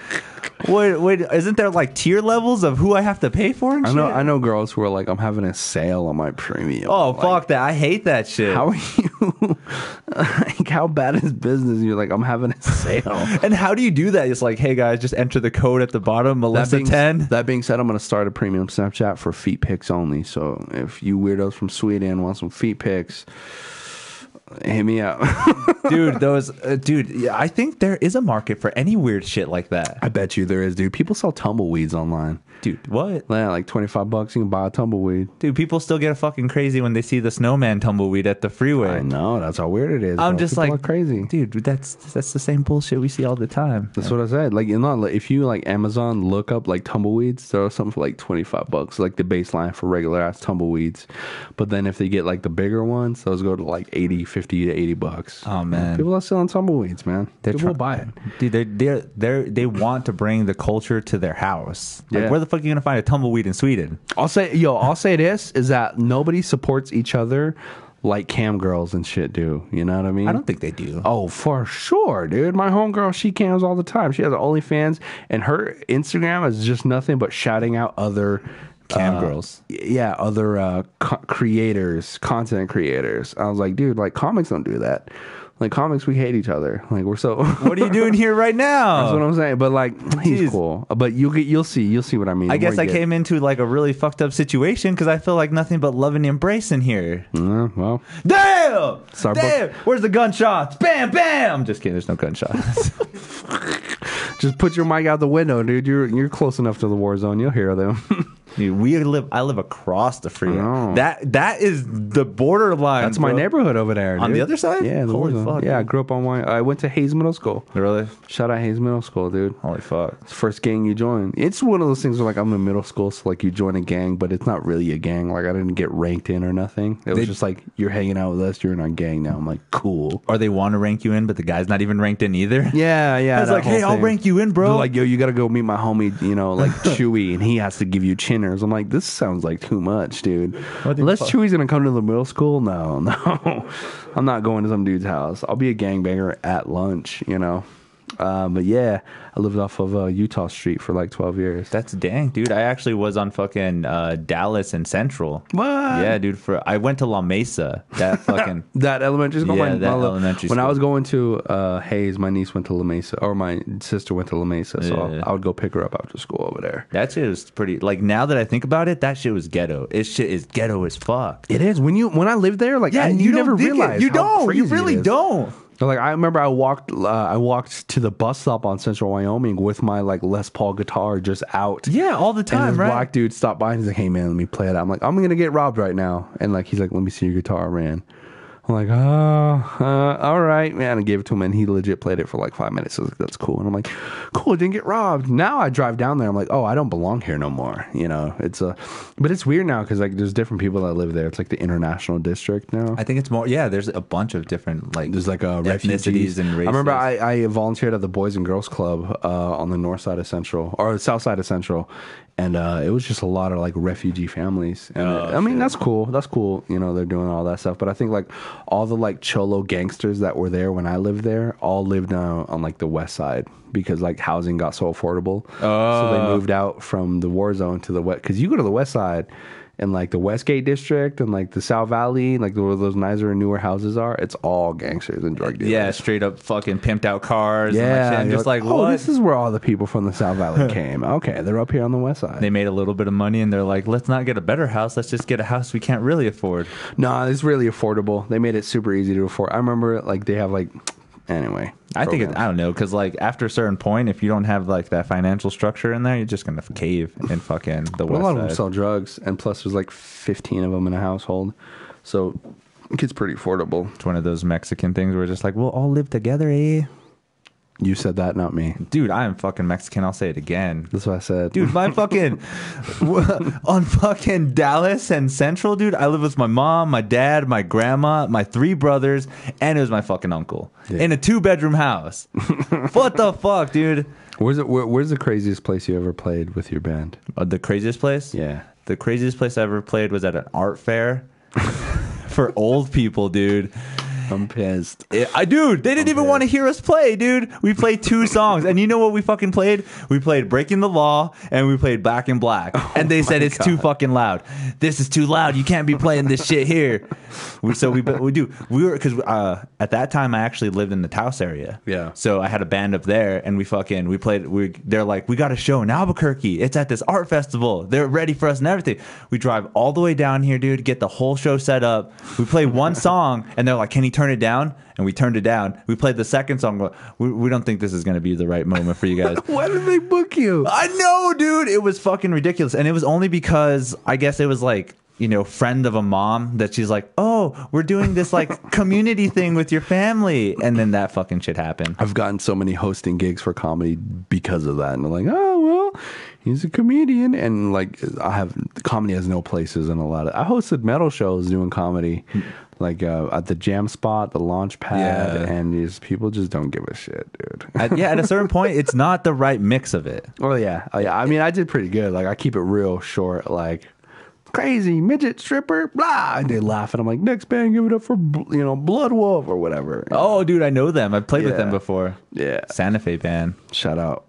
Speaker 1: wait, isn't there like tier levels of who I have to pay for? And
Speaker 2: I know girls who are like, I'm having a sale on my premium.
Speaker 1: Oh,
Speaker 2: like,
Speaker 1: fuck that! I hate that shit.
Speaker 2: How are you? Like, how bad is business? You're like, I'm having a sale.
Speaker 1: And how do you do that? It's like, hey guys, just enter the code at the bottom, Melissa 10.
Speaker 2: That being said, I'm gonna start a premium Snapchat for feet pics only. So if you weirdos from Sweden want some feet pics, hit me up.
Speaker 1: Dude, yeah, I think there is a market for any weird shit like that.
Speaker 2: I bet you there is, dude. People sell tumbleweeds online.
Speaker 1: Dude, what?
Speaker 2: Yeah, like $25, you can buy a tumbleweed.
Speaker 1: Dude, people still get fucking crazy when they see the snowman tumbleweed at the freeway.
Speaker 2: I know, that's how weird it is.
Speaker 1: I'm just
Speaker 2: people
Speaker 1: like,
Speaker 2: are crazy.
Speaker 1: Dude, that's the same bullshit we see all the time.
Speaker 2: That's what I said. Like, if you like Amazon look up like tumbleweeds, there are something for like $25, like the baseline for regular ass tumbleweeds. But then if they get like the bigger ones, those go to like 80, 50 to $80.
Speaker 1: Oh man,
Speaker 2: people are selling tumbleweeds, man. People will buy it.
Speaker 1: Dude, they want to bring the culture to their house. Like,
Speaker 2: Yeah.
Speaker 1: where the fuck are you gonna find a tumbleweed in Sweden?
Speaker 2: I'll say this is that nobody supports each other like cam girls and shit do. You know what I mean?
Speaker 1: I don't think they do.
Speaker 2: Oh, for sure, dude. My homegirl, she cams all the time. She has OnlyFans, and her Instagram is just nothing but shouting out other
Speaker 1: cam girls.
Speaker 2: Yeah, other creators, content creators. I was like, dude, like comics don't do that. Like comics, we hate each other. Like we're so.
Speaker 1: What are you doing here right now?
Speaker 2: That's what I'm saying. But like, he's cool. But you'll see what I mean.
Speaker 1: I guess I came into like a really fucked up situation because I feel like nothing but love and embrace in here.
Speaker 2: Well,
Speaker 1: damn,
Speaker 2: Starbucks.
Speaker 1: Damn. Where's the gunshots? Bam, bam. Just kidding. There's no gunshots.
Speaker 2: just put your mic out the window, dude. You're close enough to the war zone. You'll hear them.
Speaker 1: Dude, I live across the freeway. That is the borderline.
Speaker 2: That's my neighborhood over there, dude.
Speaker 1: On the other side?
Speaker 2: Yeah, the
Speaker 1: Holy
Speaker 2: war zone.
Speaker 1: fuck.
Speaker 2: Yeah, I grew up on I went to Hayes Middle School.
Speaker 1: Really?
Speaker 2: Shout out Hayes Middle School, dude.
Speaker 1: Holy fuck.
Speaker 2: It's the first gang you join. It's one of those things where like I'm in middle school, so like you join a gang, but it's not really a gang. Like I didn't get ranked in or nothing. It was just like, you're hanging out with us, you're in our gang now. I'm like, cool.
Speaker 1: Or they want to rank you in, but the guy's not even ranked in either.
Speaker 2: Yeah.
Speaker 1: I was like, hey, I'll rank you in, bro.
Speaker 2: They're like, yo, you gotta go meet my homie, like Chewy, and he has to give you chinners. I'm like, this sounds like too much, dude. Unless Chewy's gonna come to the middle school, no. I'm not going to some dude's house. I'll be a gangbanger at lunch, But yeah, I lived off of Utah Street for like 12 years.
Speaker 1: That's dang, dude. I actually was on fucking Dallas and Central.
Speaker 2: What?
Speaker 1: Yeah, dude. I went to La Mesa. That fucking
Speaker 2: that elementary school.
Speaker 1: Yeah, elementary school.
Speaker 2: When I was going to Hayes, my niece went to La Mesa, or my sister went to La Mesa, so I would go pick her up after school over there.
Speaker 1: That shit was pretty. Like now that I think about it, that shit was ghetto. It shit is ghetto as fuck.
Speaker 2: It is. When I lived there, like you never realize.
Speaker 1: You don't. You really don't.
Speaker 2: Like I remember, I walked to the bus stop on Central Wyoming with my like Les Paul guitar just out.
Speaker 1: Yeah, all the time,
Speaker 2: and this
Speaker 1: right?
Speaker 2: black dude stopped by and he's like, "Hey man, let me play it." I'm like, "I'm gonna get robbed right now," and like he's like, "Let me see your guitar, man." I'm like, all right, man. I gave it to him, and he legit played it for like 5 minutes. So I was like, that's cool. And I'm like, cool, didn't get robbed. Now I drive down there. I'm like, oh, I don't belong here no more. But it's weird now because like there's different people that live there. It's like the international district now.
Speaker 1: I think it's more. Yeah, there's a bunch of different like
Speaker 2: there's like
Speaker 1: ethnicities and races.
Speaker 2: I remember I volunteered at the Boys and Girls Club on the north side of Central or the south side of Central. And it was just a lot of like refugee families. And I mean, that's cool. That's cool. They're doing all that stuff. But I think like all the like cholo gangsters that were there when I lived there all lived on like the west side because like housing got so affordable. So they moved out from the war zone to the west. Because you go to the west side and like the Westgate district and like the South Valley, like where those nicer and newer houses are, it's all gangsters and drug dealers.
Speaker 1: Yeah, straight up fucking pimped out cars.
Speaker 2: Yeah,
Speaker 1: and just like,
Speaker 2: oh,
Speaker 1: what?
Speaker 2: this is where all the people from the South Valley came. Okay, they're up here on the west side.
Speaker 1: They made a little bit of money and they're like, let's not get a better house. Let's just get a house we can't really afford.
Speaker 2: No, it's really affordable. They made it super easy to afford. I remember like they have like, anyway.
Speaker 1: I think I don't know, because like after a certain point, if you don't have like that financial structure in there, you're just gonna cave in fucking the west
Speaker 2: a lot
Speaker 1: side.
Speaker 2: of them sell drugs, and plus there's like 15 of them in a household, so it gets pretty affordable.
Speaker 1: It's one of those Mexican things where it's just like, we'll all live together, eh?
Speaker 2: You said that, not me.
Speaker 1: Dude, I am fucking Mexican. I'll say it again.
Speaker 2: That's what I said.
Speaker 1: Dude, my fucking on fucking Dallas and Central, dude, I live with my mom, my dad, my grandma, my 3 brothers, and it was my fucking uncle in a 2-bedroom house. What the fuck, dude?
Speaker 2: Where's the craziest place you ever played with your band?
Speaker 1: The craziest place?
Speaker 2: Yeah.
Speaker 1: The craziest place I ever played was at an art fair for old people, dude.
Speaker 2: I'm pissed.
Speaker 1: Dude, they didn't even want to hear us play, dude. We played 2 songs, and you know what we fucking played? We played Breaking the Law, and we played Back in Black. And they said it's too fucking loud. This is too loud. You can't be playing this shit here. We were because at that time I actually lived in the Taos area.
Speaker 2: Yeah.
Speaker 1: So I had a band up there, and we played. They're like, we got a show in Albuquerque. It's at this art festival. They're ready for us and everything. We drive all the way down here, dude. Get the whole show set up. We play one song, and they're like, can you turn it down? And we turned it down. We played the second song. We don't think this is going to be the right moment for you guys.
Speaker 2: Why did they book you?
Speaker 1: I know, dude. It was fucking ridiculous. And it was only because I guess it was like, you know, friend of a mom that she's like, oh, we're doing this like community thing with your family. And then that fucking shit happened.
Speaker 2: I've gotten so many hosting gigs for comedy because of that. And they're like, oh, well, he's a comedian. And like, comedy has no places in a lot of, I hosted metal shows doing comedy. Like at the Jam Spot, the Launch Pad, and these people just don't give a shit, dude.
Speaker 1: At a certain point, it's not the right mix of it.
Speaker 2: Oh yeah. I mean, I did pretty good. Like I keep it real short, like crazy midget stripper, blah. And they laugh, and I'm like, next band, give it up for Blood Wolf or whatever.
Speaker 1: Oh, dude, I know them. I've played with them before.
Speaker 2: Yeah,
Speaker 1: Santa Fe band.
Speaker 2: Shout out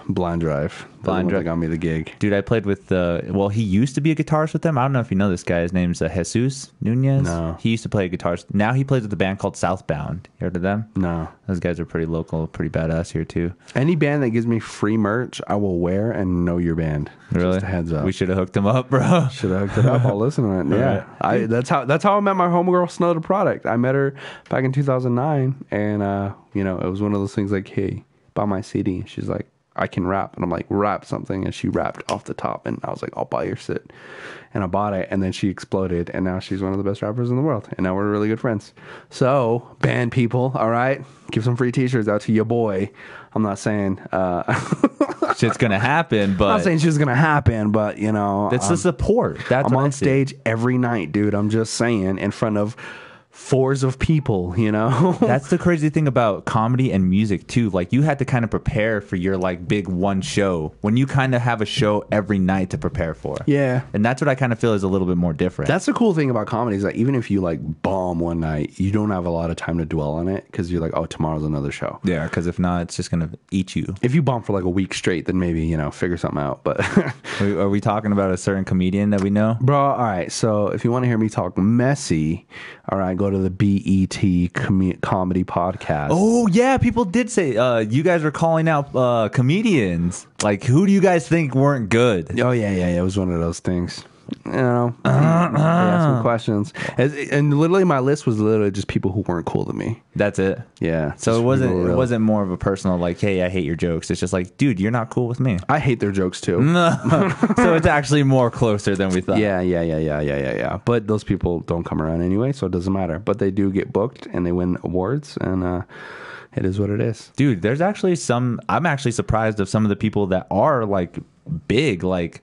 Speaker 2: Blind Drive.
Speaker 1: Blind Drive
Speaker 2: got me the gig.
Speaker 1: Dude, I played with he used to be a guitarist with them. I don't know if you know this guy. His name's Jesus Nunez.
Speaker 2: No.
Speaker 1: He used to play guitars. Now he plays with a band called Southbound. You heard of them?
Speaker 2: No.
Speaker 1: Those guys are pretty local, pretty badass here too.
Speaker 2: Any band that gives me free merch, I will wear and know your band.
Speaker 1: Really?
Speaker 2: Just a heads up.
Speaker 1: We should have hooked him up, bro.
Speaker 2: Should have hooked it up. I'll listen to it. Yeah.
Speaker 1: Right.
Speaker 2: That's how I met my homegirl, Snow the Product. I met her back in 2009, and it was one of those things like, hey, buy my CD. She's like, I can rap. And I'm like, rap something. And she rapped off the top. And I was like, I'll buy your shit. And I bought it. And then she exploded. And now she's one of the best rappers in the world. And now we're really good friends. So, band people, all right? Give some free t-shirts out to your boy. I'm not saying...
Speaker 1: shit's going to happen, but...
Speaker 2: I'm not saying shit's going to happen, but,
Speaker 1: it's the support. That's
Speaker 2: I'm
Speaker 1: what
Speaker 2: on stage every night, dude. I'm just saying, in front of... 4s of people,
Speaker 1: That's the crazy thing about comedy and music too. Like you had to kind of prepare for your like big one show when you kind of have a show every night to prepare for.
Speaker 2: Yeah.
Speaker 1: And that's what I kind of feel is a little bit more different.
Speaker 2: That's the cool thing about comedy is that even if you like bomb one night, you don't have a lot of time to dwell on it because you're like, oh, tomorrow's another show.
Speaker 1: Yeah, because if not, it's just going to eat you.
Speaker 2: If you bomb for like a week straight, then maybe, figure something out. But
Speaker 1: are we talking about a certain comedian that we know?
Speaker 2: Bro, all right. So if you want to hear me talk messy, all right, go to the BET comedy podcast.
Speaker 1: Oh, yeah. People did say you guys were calling out comedians. Like, who do you guys think weren't good?
Speaker 2: Oh, yeah. It was one of those things. They asked some questions. And literally my list was literally just people who weren't cool to me.
Speaker 1: That's it?
Speaker 2: Yeah.
Speaker 1: So it wasn't more of a personal like, hey, I hate your jokes. It's just like, dude, you're not cool with me.
Speaker 2: I hate their jokes too.
Speaker 1: So it's actually more closer than we thought.
Speaker 2: Yeah. But those people don't come around anyway, so it doesn't matter. But they do get booked and they win awards, and it is what it is.
Speaker 1: Dude, there's actually I'm actually surprised of some of the people that are like big, like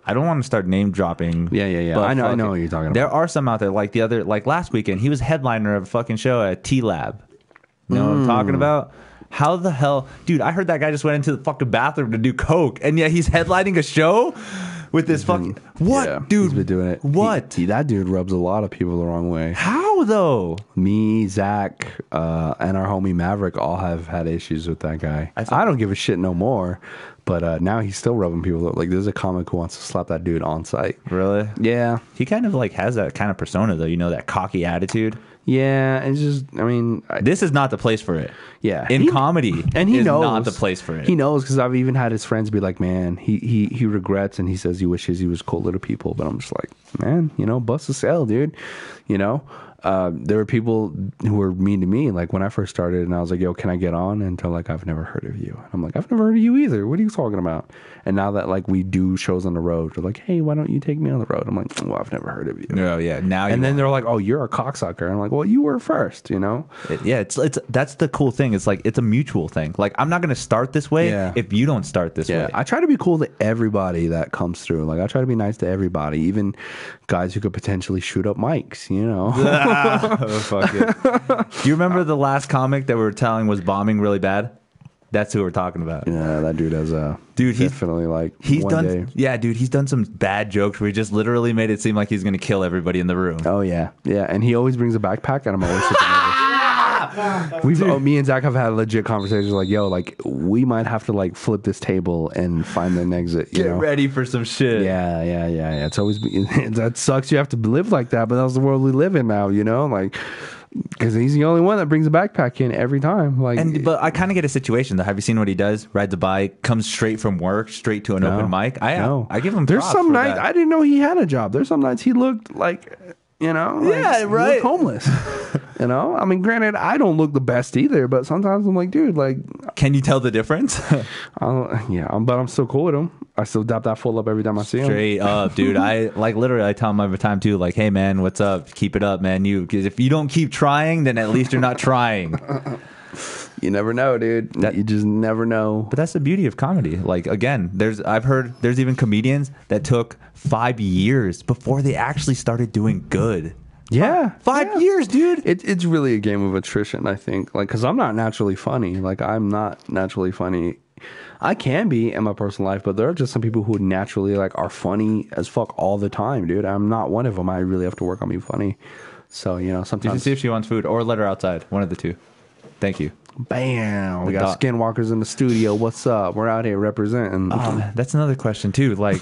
Speaker 1: I don't want to start name dropping.
Speaker 2: Yeah.
Speaker 1: But
Speaker 2: I know what you're talking about.
Speaker 1: There are some out there like last weekend, he was headliner of a fucking show at T-Lab. You know what I'm talking about? How the hell, dude, I heard that guy just went into the fucking bathroom to do coke, and yet he's headlining a show with this fucking... What,
Speaker 2: yeah,
Speaker 1: dude?
Speaker 2: He's been doing it.
Speaker 1: What?
Speaker 2: That dude rubs a lot of people the wrong way.
Speaker 1: How? How though?
Speaker 2: Me, Zach, and our homie Maverick all have had issues with that guy. I don't give a shit no more. But now he's still rubbing people. Like, there's a comic who wants to slap that dude on site.
Speaker 1: Really?
Speaker 2: Yeah.
Speaker 1: He kind of like has that kind of persona, though. You know, that cocky attitude.
Speaker 2: Yeah, it's just, I mean...
Speaker 1: this is not the place for it.
Speaker 2: Yeah.
Speaker 1: Comedy,
Speaker 2: and he knows.
Speaker 1: Not the place for it.
Speaker 2: He knows, because I've even had his friends be like, man, he regrets, and he says he wishes he was cooler to people. But I'm just like, man, you know, bust a sale, dude. You know? There were people who were mean to me, like when I first started, and I was like, yo, can I get on? And they're like, I've never heard of you. And I'm like, I've never heard of you either. What are you talking about? And now that like we do shows on the road, they're like, hey, why don't you take me on the road? I'm like, well, I've never heard of you.
Speaker 1: Oh yeah, now
Speaker 2: and then they're like, oh, you're a cocksucker. And I'm like, well, you were first, you know?
Speaker 1: It's that's the cool thing. It's like, it's a mutual thing. Like, I'm not going to start this way if you don't start this way.
Speaker 2: I try to be cool to everybody that comes through. Like, I try to be nice to everybody, even guys who could potentially shoot up mics, you know?
Speaker 1: Fuck it. Do you remember the last comic that we were telling was bombing really bad? That's who we're talking about.
Speaker 2: Yeah, that dude has a
Speaker 1: he's
Speaker 2: definitely like
Speaker 1: he's
Speaker 2: one
Speaker 1: done
Speaker 2: day.
Speaker 1: Yeah, dude, he's done some bad jokes where he just literally made it seem like he's gonna kill everybody in the room.
Speaker 2: Oh yeah, and he always brings a backpack, and I'm always super nervous. Me and Zach have had legit conversations like, yo, like we might have to like flip this table and find an exit.
Speaker 1: Get ready for some shit.
Speaker 2: Yeah. It's always that sucks. You have to live like that, but that's the world we live in now. You know, like. Because he's the only one that brings a backpack in every time. Like,
Speaker 1: but I kind of get a situation though. Have you seen what he does? Rides a bike, comes straight from work, straight to an open mic. I give him.
Speaker 2: There's
Speaker 1: props
Speaker 2: some
Speaker 1: for
Speaker 2: nights
Speaker 1: that.
Speaker 2: I didn't know he had a job. There's some nights he looked like, you know,
Speaker 1: yeah, right,
Speaker 2: he looked homeless. You know, I mean, granted, I don't look the best either, but sometimes I'm like, dude, like,
Speaker 1: can you tell the difference?
Speaker 2: but I'm still cool with him. I still dap that fool up every time I see him.
Speaker 1: Straight up, dude. I like literally. I tell him every time too. Like, hey man, what's up? Keep it up, man. Because if you don't keep trying, then at least you're not trying.
Speaker 2: You never know, dude. You just never know.
Speaker 1: But that's the beauty of comedy. Like, again, I've heard there's even comedians that took 5 years before they actually started doing good.
Speaker 2: Yeah,
Speaker 1: 5 years, dude.
Speaker 2: It's really a game of attrition, I think. Like, because I'm not naturally funny. Like, I'm not naturally funny. I can be in my personal life, but there are just some people who naturally like are funny as fuck all the time, dude. I'm not one of them. I really have to work on being funny. So, you know, sometimes.
Speaker 1: You can see if she wants food or let her outside. One of the two. Thank you.
Speaker 2: Bam. We got skinwalkers in the studio. What's up? We're out here representing.
Speaker 1: That's another question too. Like,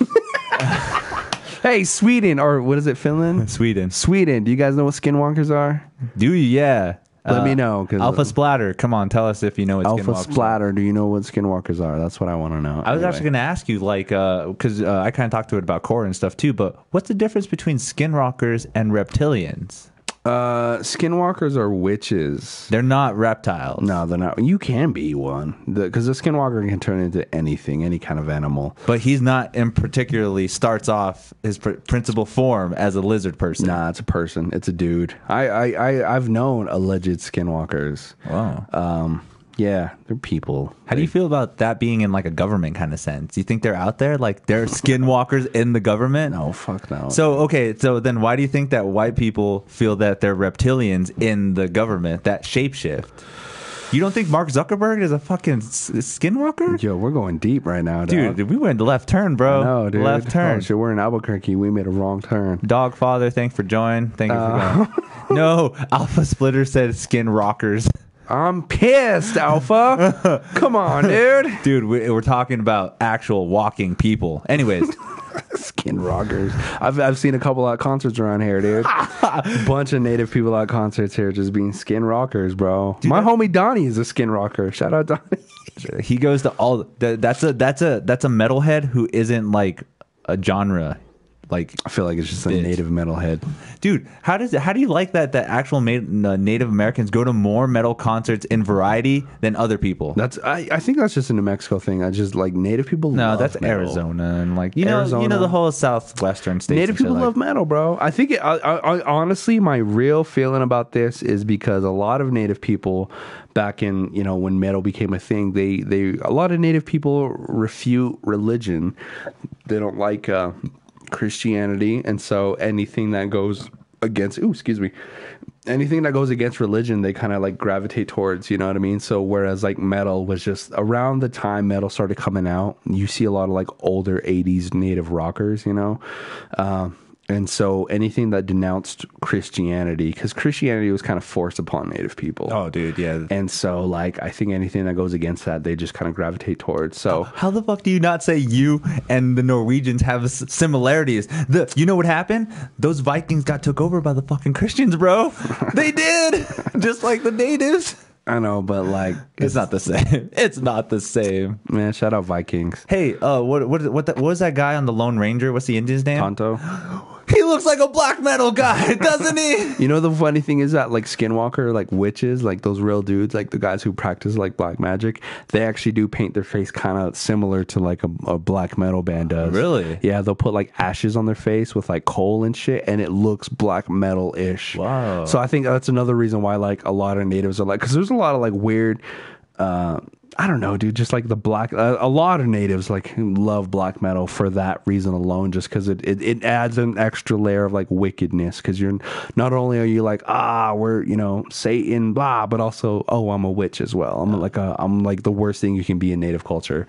Speaker 2: hey, Sweden, or what is it, Finland?
Speaker 1: Sweden.
Speaker 2: Do you guys know what skinwalkers are?
Speaker 1: Do you? Yeah.
Speaker 2: Let me know.
Speaker 1: Alpha Splatter. Come on, tell us if you know what
Speaker 2: Alpha
Speaker 1: skinwalkers
Speaker 2: Splatter. Do you know what skinwalkers are? That's what I want to know.
Speaker 1: I was actually going to ask you, like, because I kind of talked to it about core and stuff too, but what's the difference between skinwalkers and reptilians?
Speaker 2: Skinwalkers are witches.
Speaker 1: They're not reptiles.
Speaker 2: No, they're not. You can be one. Because the skinwalker can turn into anything, any kind of animal.
Speaker 1: But he's not in particularly starts off his principal form as a lizard person.
Speaker 2: Nah, it's a person. It's a dude. I've known alleged skinwalkers.
Speaker 1: Wow.
Speaker 2: Yeah, they're people.
Speaker 1: How do you feel about that being in like a government kind of sense? Do you think they're out there? Like they're skinwalkers in the government?
Speaker 2: No, fuck no.
Speaker 1: So then why do you think that white people feel that they're reptilians in the government, that shapeshift? You don't think Mark Zuckerberg is a fucking skinwalker?
Speaker 2: Yo, we're going deep right now, dog.
Speaker 1: Dude, we went left turn, bro.
Speaker 2: No, dude.
Speaker 1: Left turn.
Speaker 2: Oh, shit, we're in Albuquerque. We made a wrong turn.
Speaker 1: Dog father, thanks for joining. Thank you for going. No, Alpha Splitter said skin rockers.
Speaker 2: I'm pissed, Alpha. Come on, dude.
Speaker 1: Dude, we're talking about actual walking people. Anyways.
Speaker 2: Skin rockers. I've seen a couple of concerts around here, dude. Bunch of native people at concerts here just being skin rockers, bro. Dude, my homie Donnie is a skin rocker. Shout out Donnie.
Speaker 1: He goes to all. That's a metalhead who isn't like a genre. Like,
Speaker 2: I feel like it's just a native metalhead.
Speaker 1: Dude, how do you like that actual Native Americans go to more metal concerts in variety than other people?
Speaker 2: I think that's just a New Mexico thing. I just like native people.
Speaker 1: No, that's
Speaker 2: metal.
Speaker 1: Arizona and like you know the whole southwestern states.
Speaker 2: Native people love metal, bro. I think I honestly, my real feeling about this is because a lot of native people back in, you know, when metal became a thing, a lot of native people refute religion. They don't like Christianity, and so anything that goes against anything that goes against religion, they kind of like gravitate towards, you know what I mean? So whereas like metal was just around the time metal started coming out, you see a lot of like older 80s native rockers, you know, And so anything that denounced Christianity, because Christianity was kind of forced upon Native people.
Speaker 1: Oh, dude, yeah.
Speaker 2: And so, like, I think anything that goes against that, they just kind of gravitate towards. So,
Speaker 1: how the fuck do you not say you and the Norwegians have similarities? You know what happened? Those Vikings got took over by the fucking Christians, bro. They did, just like the natives.
Speaker 2: I know, but like,
Speaker 1: it's not the same. It's not the same.
Speaker 2: Man, shout out Vikings.
Speaker 1: Hey, what was that guy on the Lone Ranger? What's the Indian's name?
Speaker 2: Tonto.
Speaker 1: He looks like a black metal guy, doesn't he?
Speaker 2: You know, the funny thing is that, like, Skinwalker, like, witches, like, those real dudes, like, the guys who practice, like, black magic, they actually do paint their face kind of similar to, like, a black metal band does.
Speaker 1: Really?
Speaker 2: Yeah, they'll put, like, ashes on their face with, like, coal and shit, and it looks black metal-ish.
Speaker 1: Wow.
Speaker 2: So I think that's another reason why, like, a lot of natives are, like, because there's a lot of, like, weird... I don't know, dude. Just like the black, a lot of natives like love black metal for that reason alone. Just because it adds an extra layer of like wickedness. Because you're not only are you like we're Satan blah, but also I'm a witch as well. I'm like the worst thing you can be in native culture.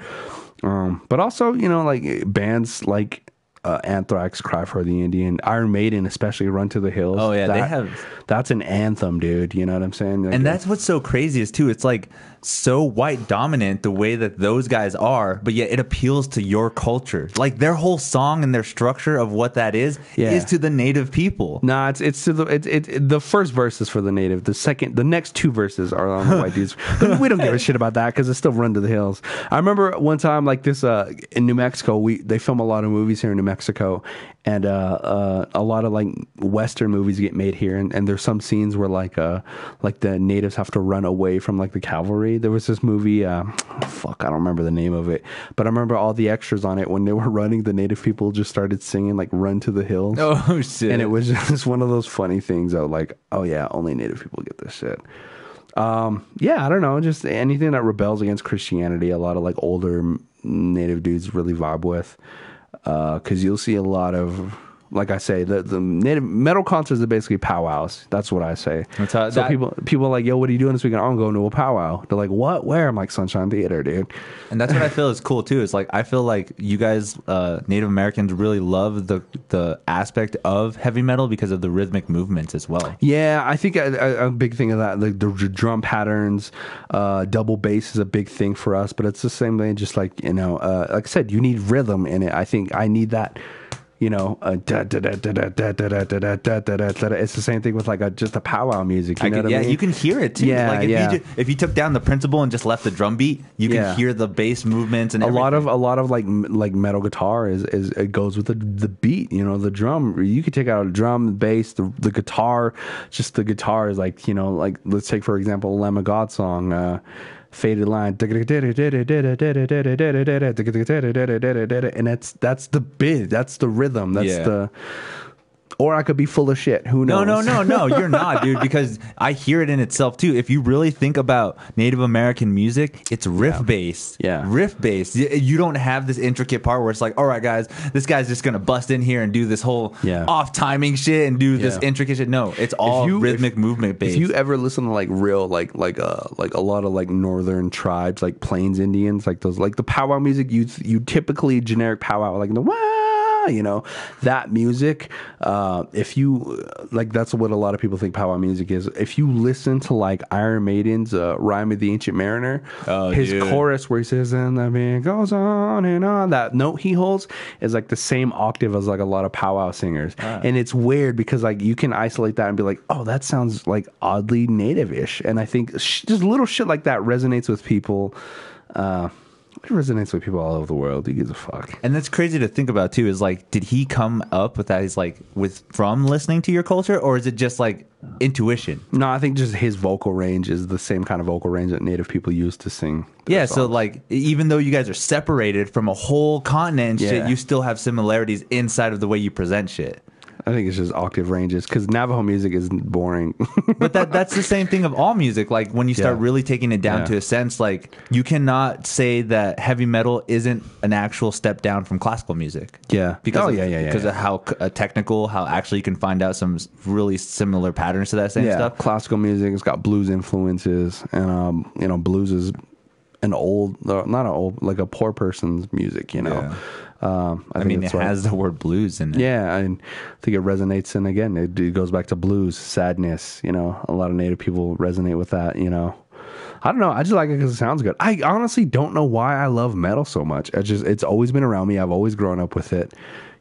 Speaker 2: But also like bands like Anthrax, Cry for the Indian, Iron Maiden, especially Run to the Hills.
Speaker 1: Oh yeah,
Speaker 2: that's an anthem, dude. You know what I'm saying? Like,
Speaker 1: and that's what's so crazy is too. It's like so white dominant the way that those guys are, but yet it appeals to your culture. Like their whole song and their structure of what that is to the native people.
Speaker 2: Nah, it's to the first verse is for the native. The next two verses are on the white dudes. But we don't give a shit about that because it's still Run to the Hills. I remember one time like this in New Mexico. They film a lot of movies here in New Mexico, and a lot of like Western movies get made here, and there's some scenes where like the natives have to run away from like the cavalry. There was this movie, I don't remember the name of it, but I remember all the extras on it when they were running. The native people just started singing like "Run to the Hills."
Speaker 1: Oh shit!
Speaker 2: And it was just one of those funny things of like, oh yeah, only native people get this shit. Yeah, I don't know, just anything that rebels against Christianity. A lot of like older native dudes really vibe with. Because you'll see a lot of, like I say, the native metal concerts are basically powwows. That's what I say. People are like, yo, what are you doing this weekend? I'm going to a powwow. They're like, what? Where? I'm like, Sunshine Theater, dude.
Speaker 1: And that's what I feel is cool too. It's like I feel like you guys, Native Americans, really love the aspect of heavy metal because of the rhythmic movements as well.
Speaker 2: Yeah, I think a big thing of that, like the drum patterns, double bass is a big thing for us. But it's the same thing, just like like I said, you need rhythm in it. I think I need that. It's the same thing with like just a powwow music. You know what I mean?
Speaker 1: You can hear it too.
Speaker 2: Yeah,
Speaker 1: like if you took down the principal and just left the drum beat, you can hear the bass movements and everything.
Speaker 2: A lot of like metal guitar is it goes with the beat. The drum. You could take out a drum, the bass, the guitar. Just the guitar is like like let's take for example a Lamb of God song. Faded Line, and that's the bit, that's the rhythm, that's the. Or I could be full of shit. Who knows?
Speaker 1: No, you're not, dude, because I hear it in itself too. If you really think about Native American music, it's riff based.
Speaker 2: Yeah.
Speaker 1: Riff based. You don't have this intricate part where it's like, all right, guys, this guy's just going to bust in here and do this whole off timing shit and do this intricate shit. No, it's all rhythmic movement based.
Speaker 2: If you ever listen to like real, like a lot of like northern tribes, like Plains Indians, like those, like the powwow music, you typically generic powwow, like the that music, if you like, that's what a lot of people think powwow music is. If you listen to like Iron Maiden's Rhyme of the Ancient Mariner, his chorus where he says and the man goes on and on, that note he holds is like the same octave as like a lot of powwow singers. And it's weird because like you can isolate that and be like, oh, that sounds like oddly native-ish. And I think just little shit like that resonates with people. It resonates with people all over the world. He gives a fuck.
Speaker 1: And that's crazy to think about too, is like, did he come up with that? He's like from listening to your culture, or is it just like intuition?
Speaker 2: No, I think just his vocal range is the same kind of vocal range that native people use to sing.
Speaker 1: Yeah, songs. So like, even though you guys are separated from a whole continent and shit, you still have similarities inside of the way you present shit.
Speaker 2: I think it's just octave ranges because Navajo music is boring.
Speaker 1: But that's the same thing of all music. Like when you start really taking it down to a sense, like you cannot say that heavy metal isn't an actual step down from classical music.
Speaker 2: Yeah.
Speaker 1: Because of how technical, how actually you can find out some really similar patterns to that same stuff.
Speaker 2: Classical music, it's got blues influences, and blues is an old, not an old, like a poor person's music,
Speaker 1: I mean, it has the word blues in it.
Speaker 2: Yeah, and I think it resonates. And again, it goes back to blues, sadness. You know, a lot of Native people resonate with that. You know, I don't know. I just like it because it sounds good. I honestly don't know why I love metal so much. It's always been around me. I've always grown up with it.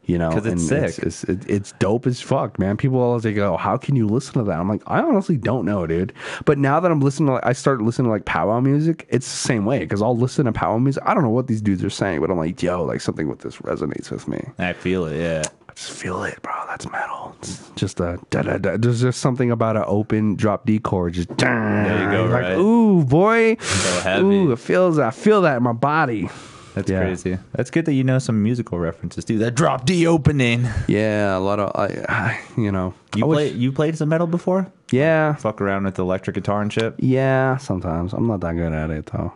Speaker 2: You know,
Speaker 1: because it's sick.
Speaker 2: It's dope as fuck, man. People always like, "Oh, how can you listen to that?" I'm like, I honestly don't know, dude. But now that I'm listening to, I start listening to like powwow music. It's the same way because I'll listen to powwow music. I don't know what these dudes are saying, but I'm like, yo, like something with this resonates with me.
Speaker 1: I feel it, yeah.
Speaker 2: I just feel it, bro. That's metal. It's just a da da da. There's just something about an open drop D chord. Just
Speaker 1: there you go, right?
Speaker 2: Like, ooh, boy.
Speaker 1: So heavy.
Speaker 2: Ooh, I feel that in my body.
Speaker 1: That's crazy. That's good that you know some musical references too. That drop D opening.
Speaker 2: Yeah, a lot of you know.
Speaker 1: You played some metal before?
Speaker 2: Yeah.
Speaker 1: Fuck around with the electric guitar and shit?
Speaker 2: Yeah, sometimes. I'm not that good at it though.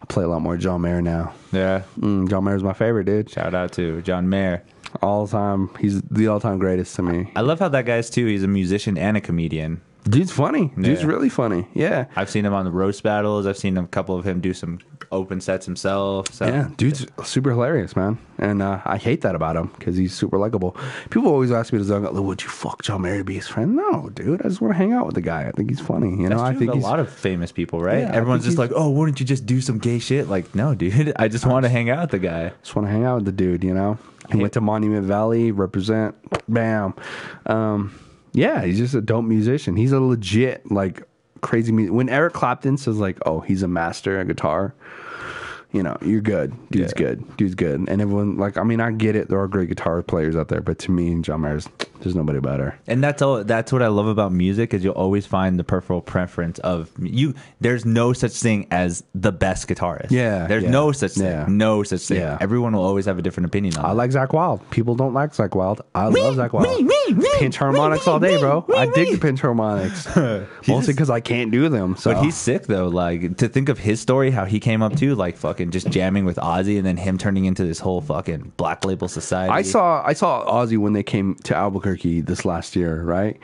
Speaker 2: I play a lot more John Mayer now.
Speaker 1: Yeah.
Speaker 2: John Mayer's my favorite, dude.
Speaker 1: Shout out to John Mayer.
Speaker 2: All time. He's the all-time greatest to me.
Speaker 1: I love how that guy's too. He's a musician and a comedian.
Speaker 2: Dude's funny. Dude's really funny. Yeah.
Speaker 1: I've seen him on the roast battles. I've seen a couple of him do some open sets himself. So.
Speaker 2: Yeah, dude's super hilarious, man. And I hate that about him because he's super likable. People always ask me to would you fuck John Mayer to be his friend? No, dude. I just want to hang out with the guy. I think he's funny. You know,
Speaker 1: I think a lot of famous people, right? Yeah, everyone's just like, oh, wouldn't you just do some gay shit? Like, no, dude. I just want to hang out with the guy.
Speaker 2: Just want to hang out with the dude, you know? He went to Monument Valley, represent, bam. Yeah, he's just a dope musician. He's a legit, like, crazy music. When Eric Clapton says, like, oh, he's a master at guitar, you know, you're good. Dude's good. Dude's good. And everyone, like, I mean, I get it. There are great guitar players out there. But to me, John Mayer's, there's nobody better.
Speaker 1: And that's what I love about music is you'll always find the personal preference of you. There's no such thing as the best guitarist.
Speaker 2: Yeah.
Speaker 1: There's no such thing.
Speaker 2: Yeah.
Speaker 1: No such thing.
Speaker 2: Yeah.
Speaker 1: Everyone will always have a different opinion on it.
Speaker 2: I like Zakk Wylde. People don't like Zakk Wylde. I love Zakk Wylde. Pinch harmonics all day, bro. I dig the pinch harmonics. Mostly because I can't do them. So.
Speaker 1: But he's sick, though. Like, to think of his story, how he came up to, like, fucking just jamming with Ozzy and then him turning into this whole fucking Black Label Society.
Speaker 2: I saw Ozzy when they came to Albuquerque this last year, right?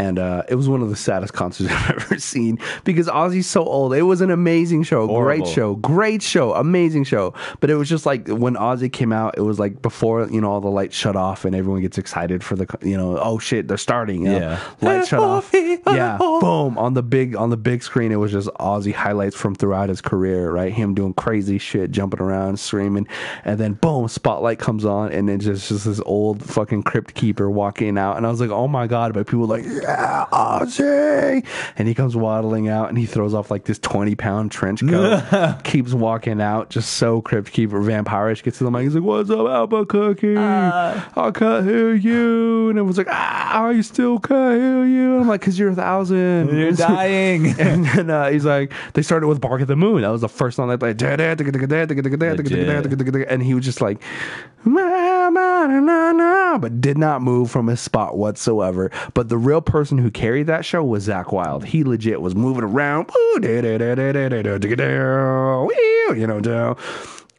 Speaker 2: And it was one of the saddest concerts I've ever seen because Ozzy's so old. It was an amazing show.
Speaker 1: Horrible.
Speaker 2: Great show, amazing show. But it was just like when Ozzy came out, it was like before, you know, all the lights shut off and everyone gets excited for the, you know, oh shit, they're starting. You know? Lights shut off. Yeah, boom. On the big screen, it was just Ozzy highlights from throughout his career, right? Him doing crazy shit, jumping around, screaming. And then boom, spotlight comes on and then just this old fucking crypt keeper walking out. And I was like, oh my God. But people were like, yeah, Ozzy. And he comes waddling out and he throws off like this 20-pound trench coat, keeps walking out, just so crypt keeper vampirish, gets to the mic. He's like, what's up, Albuquerque? I can't hear you. And it was like, I still can't hear you. And I'm like, because you're 1,000.
Speaker 1: You're dying.
Speaker 2: And then he's like, they started with Bark at the Moon. That was the first song they played. And he was just like, but did not move from his spot whatsoever. But the real person who carried that show was Zakk Wylde. He legit was moving around, you know,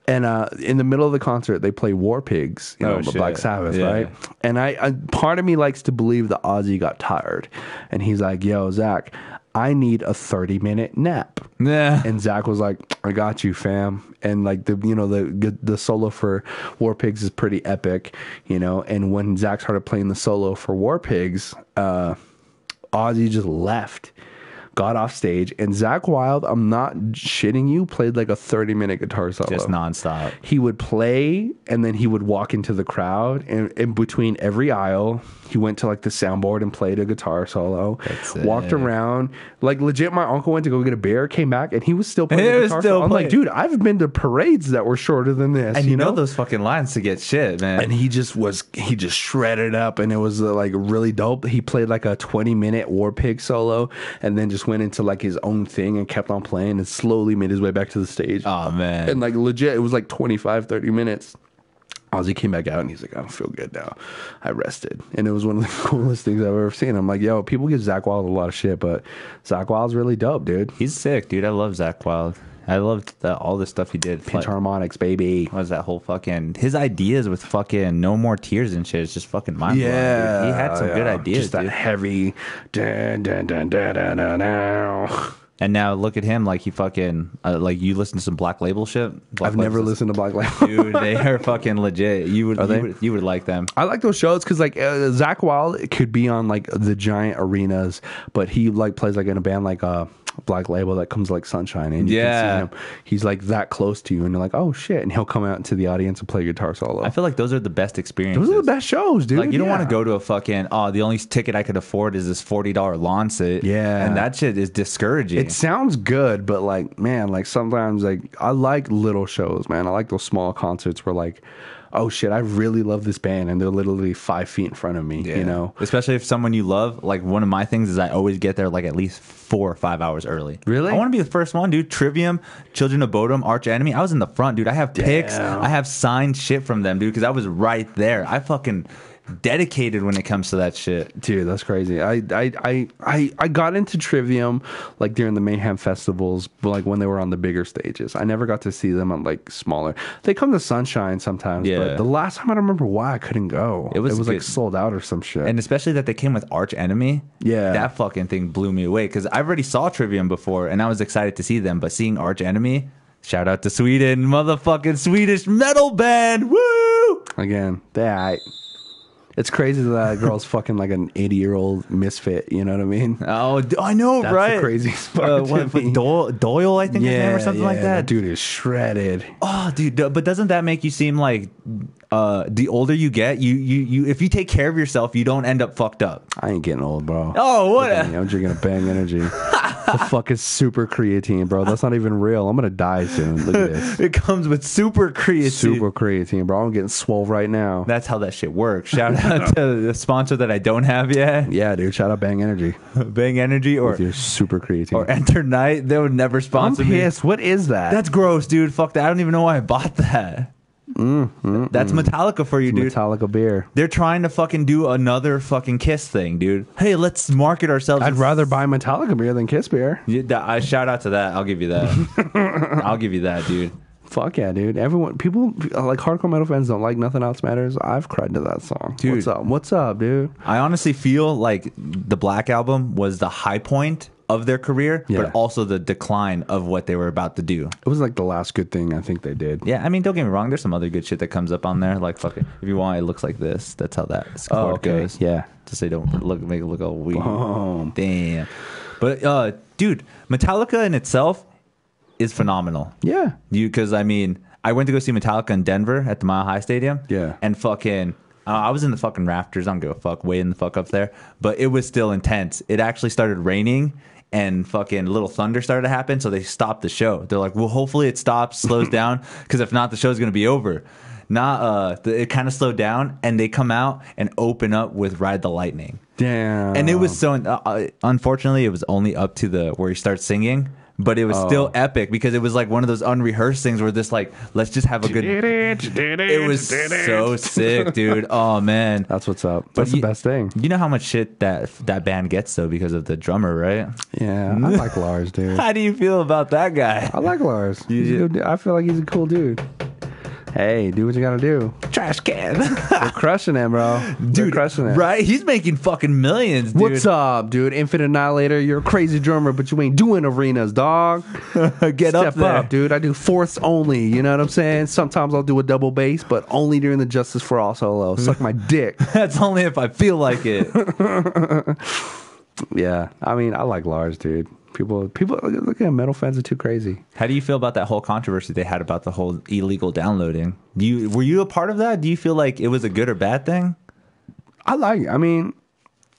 Speaker 2: and in the middle of the concert they play War Pigs, you know, Black Sabbath, right? And I part of me likes to believe that Ozzy got tired, and he's like, yo, Zach, I need a 30-minute nap.
Speaker 1: Yeah.
Speaker 2: And Zach was like, I got you, fam. And like the solo for War Pigs is pretty epic, you know. And when Zach started playing the solo for War Pigs, Ozzy just left, got off stage, and Zakk Wylde, I'm not shitting you, played like a 30-minute guitar solo.
Speaker 1: Just nonstop.
Speaker 2: He would play, and then he would walk into the crowd, and in between every aisle, he went to like the soundboard and played a guitar solo. Walked around. Like legit, my uncle went to go get a beer, came back, and he was still playing the guitar solo. I'm like, dude, I've been to parades that were shorter than this.
Speaker 1: And you know those fucking lines to get shit, man.
Speaker 2: And he just shredded up, and it was like really dope. He played like a 20-minute War Pig solo, and then just went into like his own thing and kept on playing and slowly made his way back to the stage.
Speaker 1: Oh, man.
Speaker 2: And like legit, it was like 25, 30 minutes. Ozzy came back out and he's like, I don't feel good now. I rested. And it was one of the coolest things I've ever seen. I'm like, yo, people give Zakk Wylde a lot of shit, but Zakk Wylde's really dope, dude.
Speaker 1: He's sick, dude. I love Zakk Wylde. I loved all the stuff he did.
Speaker 2: Pinch harmonics, baby.
Speaker 1: What was that whole fucking... His ideas with fucking No More Tears and shit is just fucking mind-blowing.
Speaker 2: Yeah.
Speaker 1: Dude. He had some good ideas,
Speaker 2: just that heavy... Dun, dun, dun, dun, dun, dun, dun.
Speaker 1: And now look at him, like he fucking like you listen to some Black Label shit.
Speaker 2: I've never listened to Black Label.
Speaker 1: Dude, they are fucking legit. You would like them.
Speaker 2: I like those shows because like Zach Wild could be on like the giant arenas, but he like plays like in a band like Black Label that comes like Sunshine, and you can see him. He's like that close to you, and you're like, oh shit, and he'll come out into the audience and play guitar solo.
Speaker 1: I feel like those are the best experiences.
Speaker 2: Those are the best shows, dude.
Speaker 1: Like you don't want to go to a fucking the only ticket I could afford is this $40 lawn sit.
Speaker 2: Yeah,
Speaker 1: and that shit is discouraging.
Speaker 2: It sounds good, but like man, like sometimes like I like little shows, man. I like those small concerts where like, oh shit, I really love this band, and they're literally 5 feet in front of me, you know?
Speaker 1: Especially if someone you love, like one of my things is I always get there like at least 4 or 5 hours early.
Speaker 2: Really?
Speaker 1: I want to be the first one, dude. Trivium, Children of Bodom, Arch Enemy. I was in the front, dude. I have pics. I have signed shit from them, dude, because I was right there. I fucking dedicated when it comes to that shit,
Speaker 2: dude. That's crazy. I got into Trivium like during the Mayhem festivals, but like when they were on the bigger stages. I never got to see them on like smaller. They come to Sunshine sometimes, but the last time I don't remember why I couldn't go. It was like sold out or some shit.
Speaker 1: And especially that they came with Arch Enemy. Yeah, that fucking thing blew me away because I already saw Trivium before and I was excited to see them, but seeing Arch Enemy, shout out to Sweden, motherfucking Swedish metal band, woo!
Speaker 2: Again, it's crazy that girl's fucking like an 80-year-old misfit. You know what I mean?
Speaker 1: Oh, I know,
Speaker 2: that's
Speaker 1: right?
Speaker 2: The craziest part.
Speaker 1: Doyle, I think his name or something like that.
Speaker 2: That dude is shredded.
Speaker 1: Oh, dude, but doesn't that make you seem like the older you get, you if you take care of yourself, you don't end up fucked up?
Speaker 2: I ain't getting old, bro.
Speaker 1: Oh, what?
Speaker 2: I'm drinking a Bang Energy. The fuck is super creatine, bro? That's not even real. I'm gonna die soon. Look at this.
Speaker 1: It comes with super creatine.
Speaker 2: Super creatine, bro. I'm getting swole right now.
Speaker 1: That's how that shit works. Shout out to the sponsor that I don't have yet.
Speaker 2: Yeah, dude. Shout out Bang Energy.
Speaker 1: Bang Energy or
Speaker 2: with your super creatine
Speaker 1: or Enter Night. They would never sponsor me.
Speaker 2: I'm pissed. What is that?
Speaker 1: That's gross, dude. Fuck that. I don't even know why I bought that. That's Metallica for you, dude.
Speaker 2: Metallica beer.
Speaker 1: They're trying to fucking do another fucking Kiss thing, dude. Hey, let's market ourselves.
Speaker 2: I'd rather buy Metallica beer than Kiss beer.
Speaker 1: I shout out to that. I'll give you that. I'll give you that, dude.
Speaker 2: Fuck yeah, dude. People like hardcore metal fans don't like Nothing Else Matters. I've cried to that song.
Speaker 1: Dude.
Speaker 2: What's up, dude?
Speaker 1: I honestly feel like the Black Album was the high point of their career, but also the decline of what they were about to do.
Speaker 2: It was like the last good thing I think they did.
Speaker 1: Yeah, I mean, don't get me wrong. There's some other good shit that comes up on there. Like, fucking, if you want, it looks like this. That's how that chord goes.
Speaker 2: Yeah.
Speaker 1: Just say don't make it look all weird. Oh. Damn. But, dude, Metallica in itself is phenomenal.
Speaker 2: Yeah.
Speaker 1: Because, I mean, I went to go see Metallica in Denver at the Mile High Stadium.
Speaker 2: Yeah.
Speaker 1: And fucking... I was in the fucking rafters. I don't give a fuck. Way in the fuck up there. But it was still intense. It actually started raining and fucking little thunder started to happen. So they stopped the show. They're like, well, hopefully it stops, slows down. Because if not, the show's going to be over. It kind of slowed down. And they come out and open up with Ride the Lightning.
Speaker 2: Damn.
Speaker 1: And it was so... unfortunately, it was only up to where he starts singing. But it was still epic because it was like one of those unrehearsed things where this like, let's just have a good... It was so sick, dude. Oh, man.
Speaker 2: That's what's up. That's the best thing.
Speaker 1: You know how much shit that band gets, though, because of the drummer, right?
Speaker 2: Yeah, I like Lars, dude.
Speaker 1: How do you feel about that guy?
Speaker 2: I like Lars. I feel like he's a cool dude. Hey, do what you gotta do.
Speaker 1: Trash can.
Speaker 2: We're crushing it, bro. Dude, we're crushing it.
Speaker 1: Right? He's making fucking millions, dude.
Speaker 2: What's up, dude? Infinite Annihilator, you're a crazy drummer, but you ain't doing arenas, dog.
Speaker 1: Get
Speaker 2: Step
Speaker 1: up there.
Speaker 2: up, dude. I do fourths only, you know what I'm saying? Sometimes I'll do a double bass, but only during the Justice for All solo. Suck my dick.
Speaker 1: That's only if I feel like it.
Speaker 2: Yeah. I mean, I like Lars, dude. People look at metal fans are too crazy.
Speaker 1: How do you feel about that whole controversy they had about the whole illegal downloading? Were you a part of that? Do you feel like it was a good or bad thing?
Speaker 2: I mean,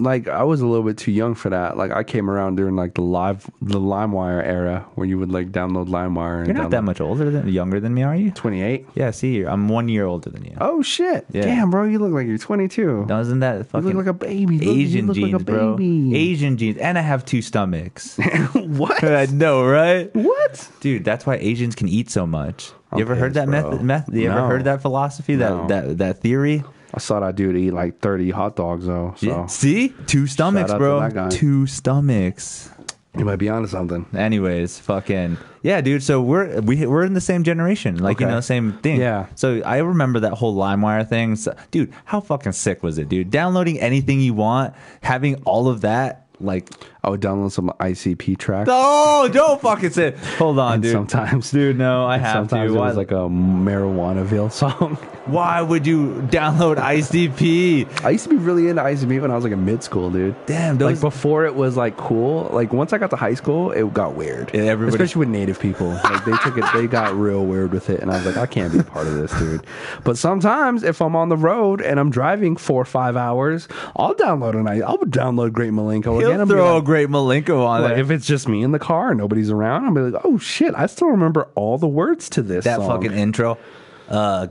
Speaker 2: like I was a little bit too young for that. Like I came around during like the LimeWire era where you would like download LimeWire.
Speaker 1: You're not that much younger than me, are you?
Speaker 2: 28.
Speaker 1: Yeah, see, I'm 1 year older than you.
Speaker 2: Oh shit!
Speaker 1: Yeah.
Speaker 2: Damn, bro, you look like you're 22.
Speaker 1: Doesn't that fucking?
Speaker 2: You look like a baby.
Speaker 1: Asian
Speaker 2: you look
Speaker 1: genes,
Speaker 2: like a baby.
Speaker 1: bro. Asian genes, and I have 2 stomachs.
Speaker 2: What?
Speaker 1: I know, right?
Speaker 2: What?
Speaker 1: Dude, that's why Asians can eat so much. You ever heard that method? You
Speaker 2: No.
Speaker 1: ever heard that philosophy? That theory?
Speaker 2: I saw that dude eat like 30 hot dogs though. So
Speaker 1: Yeah. See, 2 stomachs,
Speaker 2: Shout out
Speaker 1: bro.
Speaker 2: to that guy.
Speaker 1: 2 stomachs.
Speaker 2: you might be onto something.
Speaker 1: Anyways, fucking yeah, dude. So we're in the same generation, like
Speaker 2: Okay.
Speaker 1: same thing.
Speaker 2: Yeah.
Speaker 1: So I remember that whole LimeWire thing, dude. How fucking sick was it, dude? Downloading anything you want, having all of that, like
Speaker 2: I would download some ICP tracks.
Speaker 1: Oh, don't fucking say it. Hold on,
Speaker 2: And
Speaker 1: dude.
Speaker 2: sometimes,
Speaker 1: Dude, no, I have
Speaker 2: sometimes
Speaker 1: to.
Speaker 2: it was like a Marijuanaville song.
Speaker 1: Why would you download ICP?
Speaker 2: I used to be really into ICP when I was like in mid school, dude.
Speaker 1: Damn,
Speaker 2: Like before it was like cool. Like once I got to high school, it got weird.
Speaker 1: Yeah,
Speaker 2: especially with native people. Like they got real weird with it, and I was like, I can't be a part of this, dude. But sometimes if I'm on the road and I'm driving 4 or 5 hours, I'll download Great Malenko again.
Speaker 1: He'll
Speaker 2: I'll
Speaker 1: throw
Speaker 2: like,
Speaker 1: a great Malenko on
Speaker 2: like,
Speaker 1: there.
Speaker 2: if it's just me in the car and nobody's around, I'll be like, oh shit, I still remember all the words to this
Speaker 1: That
Speaker 2: song.
Speaker 1: fucking intro.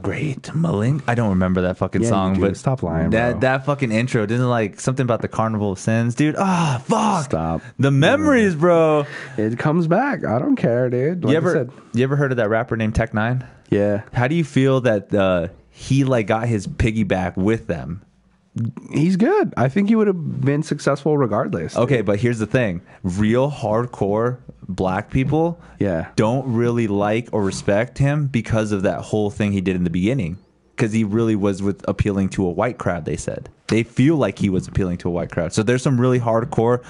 Speaker 1: Great Malenko. I don't remember that fucking song,
Speaker 2: you do.
Speaker 1: but
Speaker 2: Stop lying, bro.
Speaker 1: That fucking intro didn't like something about the Carnival of Sins, dude. Ah, fuck.
Speaker 2: Stop.
Speaker 1: The memories, bro.
Speaker 2: It comes back. I don't care, dude. Like
Speaker 1: You ever heard of that rapper named Tech9?
Speaker 2: Yeah.
Speaker 1: How do you feel that he like got his piggyback with them?
Speaker 2: He's good. I think he would have been successful regardless.
Speaker 1: Okay, but here's the thing. Real hardcore black people don't really like or respect him because of that whole thing he did in the beginning. Because he really was appealing to a white crowd, they said. They feel like he was appealing to a white crowd. So there's some really hardcore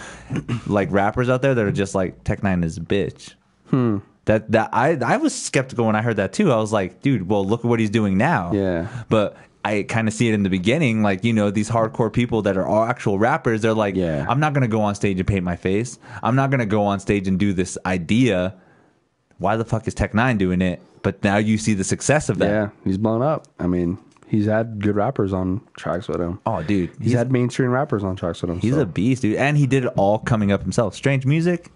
Speaker 1: like rappers out there that are just like, Tech9 is a bitch. I was skeptical when I heard that too. I was like, dude, well, look at what he's doing now.
Speaker 2: Yeah.
Speaker 1: But I kind of see it in the beginning, like, you know, these hardcore people that are all actual rappers, they're like, I'm not going to go on stage and paint my face. I'm not going to go on stage and do this idea. Why the fuck is Tech9 doing it? But now you see the success of that.
Speaker 2: Yeah, he's blown up. I mean, he's had good rappers on tracks with him.
Speaker 1: Oh, dude.
Speaker 2: He's had mainstream rappers on tracks with him.
Speaker 1: He's a beast, dude. And he did it all coming up himself. Strange Music,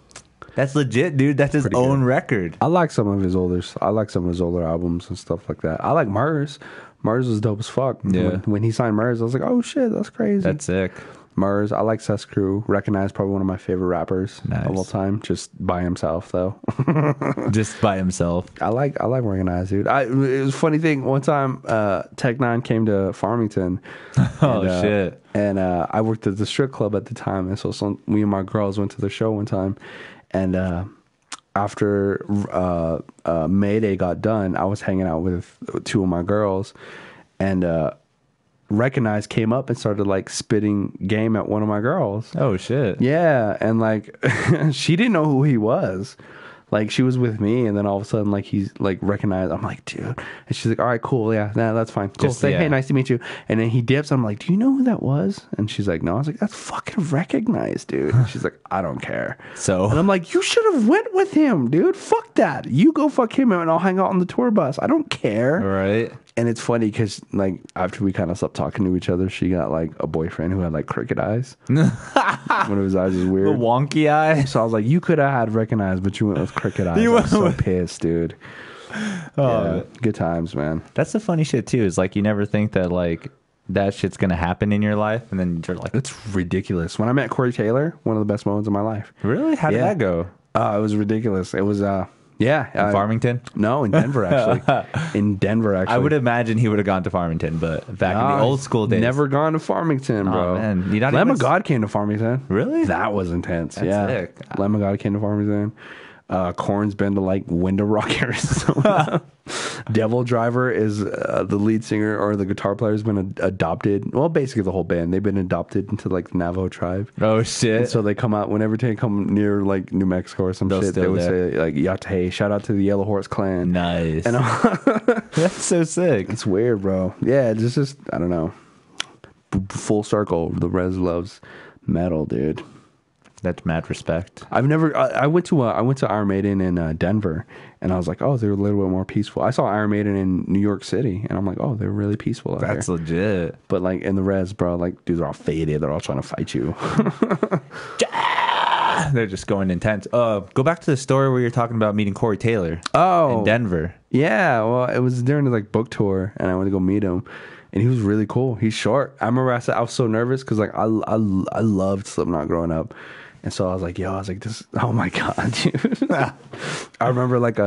Speaker 1: that's legit, dude. That's his own record.
Speaker 2: I like some of his older albums and stuff like that. I like Murs. Murs was dope as fuck.
Speaker 1: Yeah.
Speaker 2: When he signed Murs, I was like, oh shit, that's crazy.
Speaker 1: That's sick.
Speaker 2: Murs. I like Cess Crew. Recognized, probably one of my favorite rappers of all time. Just by himself, though.
Speaker 1: Just by himself.
Speaker 2: I like Recognized, dude. It was a funny thing. One time, Tech9 came to Farmington.
Speaker 1: Shit.
Speaker 2: And I worked at the strip club at the time, and so me and my girls went to the show one time, and after Mayday got done, I was hanging out with 2 of my girls, and Recognized came up and started like spitting game at one of my girls.
Speaker 1: Oh shit.
Speaker 2: Yeah, and like she didn't know who he was. Like she was with me, and then all of a sudden, like he's like Recognized. I'm like, dude, and she's like, all right, cool, yeah, nah, that's fine, cool. Say, hey, nice to meet you. And then he dips. I'm like, do you know who that was? And she's like, no. I was like, that's fucking Recognized, dude. And she's like, I don't care.
Speaker 1: So,
Speaker 2: and I'm like, you should have went with him, dude. Fuck that. You go fuck him, and I'll hang out on the tour bus. I don't care.
Speaker 1: Right.
Speaker 2: And it's funny because like after we kind of stopped talking to each other, she got like a boyfriend who had like crooked eyes. One of his eyes is weird.
Speaker 1: The wonky eye.
Speaker 2: So I was like, you could have had Recognized, but you went with crooked eyes. I was so pissed, dude. Yeah, good times, man.
Speaker 1: That's the funny shit too. Is like you never think that like that shit's gonna happen in your life, and then you're like,
Speaker 2: it's ridiculous. When I met Corey Taylor, one of the best moments of my life.
Speaker 1: Really? How did that go?
Speaker 2: It was ridiculous. It was
Speaker 1: in Farmington?
Speaker 2: No, in Denver actually. In Denver actually.
Speaker 1: I would imagine he would have gone to Farmington, but back in the old school days.
Speaker 2: Never gone to Farmington, bro.
Speaker 1: Oh, man.
Speaker 2: Lamb of God came to Farmington.
Speaker 1: Really?
Speaker 2: That was intense.
Speaker 1: That's sick.
Speaker 2: Lamb of God came to Farmington. Korn's been to like Window Rock, Arizona. Devil Driver is the lead singer or the guitar player has been adopted. Well, basically the whole band. They've been adopted into like the Navajo tribe.
Speaker 1: Oh shit!
Speaker 2: And so they come out whenever they come near like New Mexico or some shit. They would say like Yate, shout out to the Yellow Horse Clan.
Speaker 1: Nice.
Speaker 2: And
Speaker 1: that's so sick.
Speaker 2: It's weird, bro. Yeah, it's just I don't know. Full circle. The Res loves metal, dude.
Speaker 1: That's mad respect.
Speaker 2: I went to Iron Maiden in Denver, and I was like, oh, they're a little bit more peaceful. I saw Iron Maiden in New York City, and I'm like, oh, they're really peaceful out there.
Speaker 1: That's legit.
Speaker 2: But like in the Res, bro, like dudes are all faded. They're all trying to fight you.
Speaker 1: They're just going intense. Go back to the story where you're talking about meeting Corey Taylor.
Speaker 2: In
Speaker 1: Denver.
Speaker 2: Yeah, well, it was during the like book tour, and I went to go meet him. And he was really cool. He's short. I remember I was so nervous because like I loved Slipknot growing up. And so I was like, this, oh my God, dude. I remember like,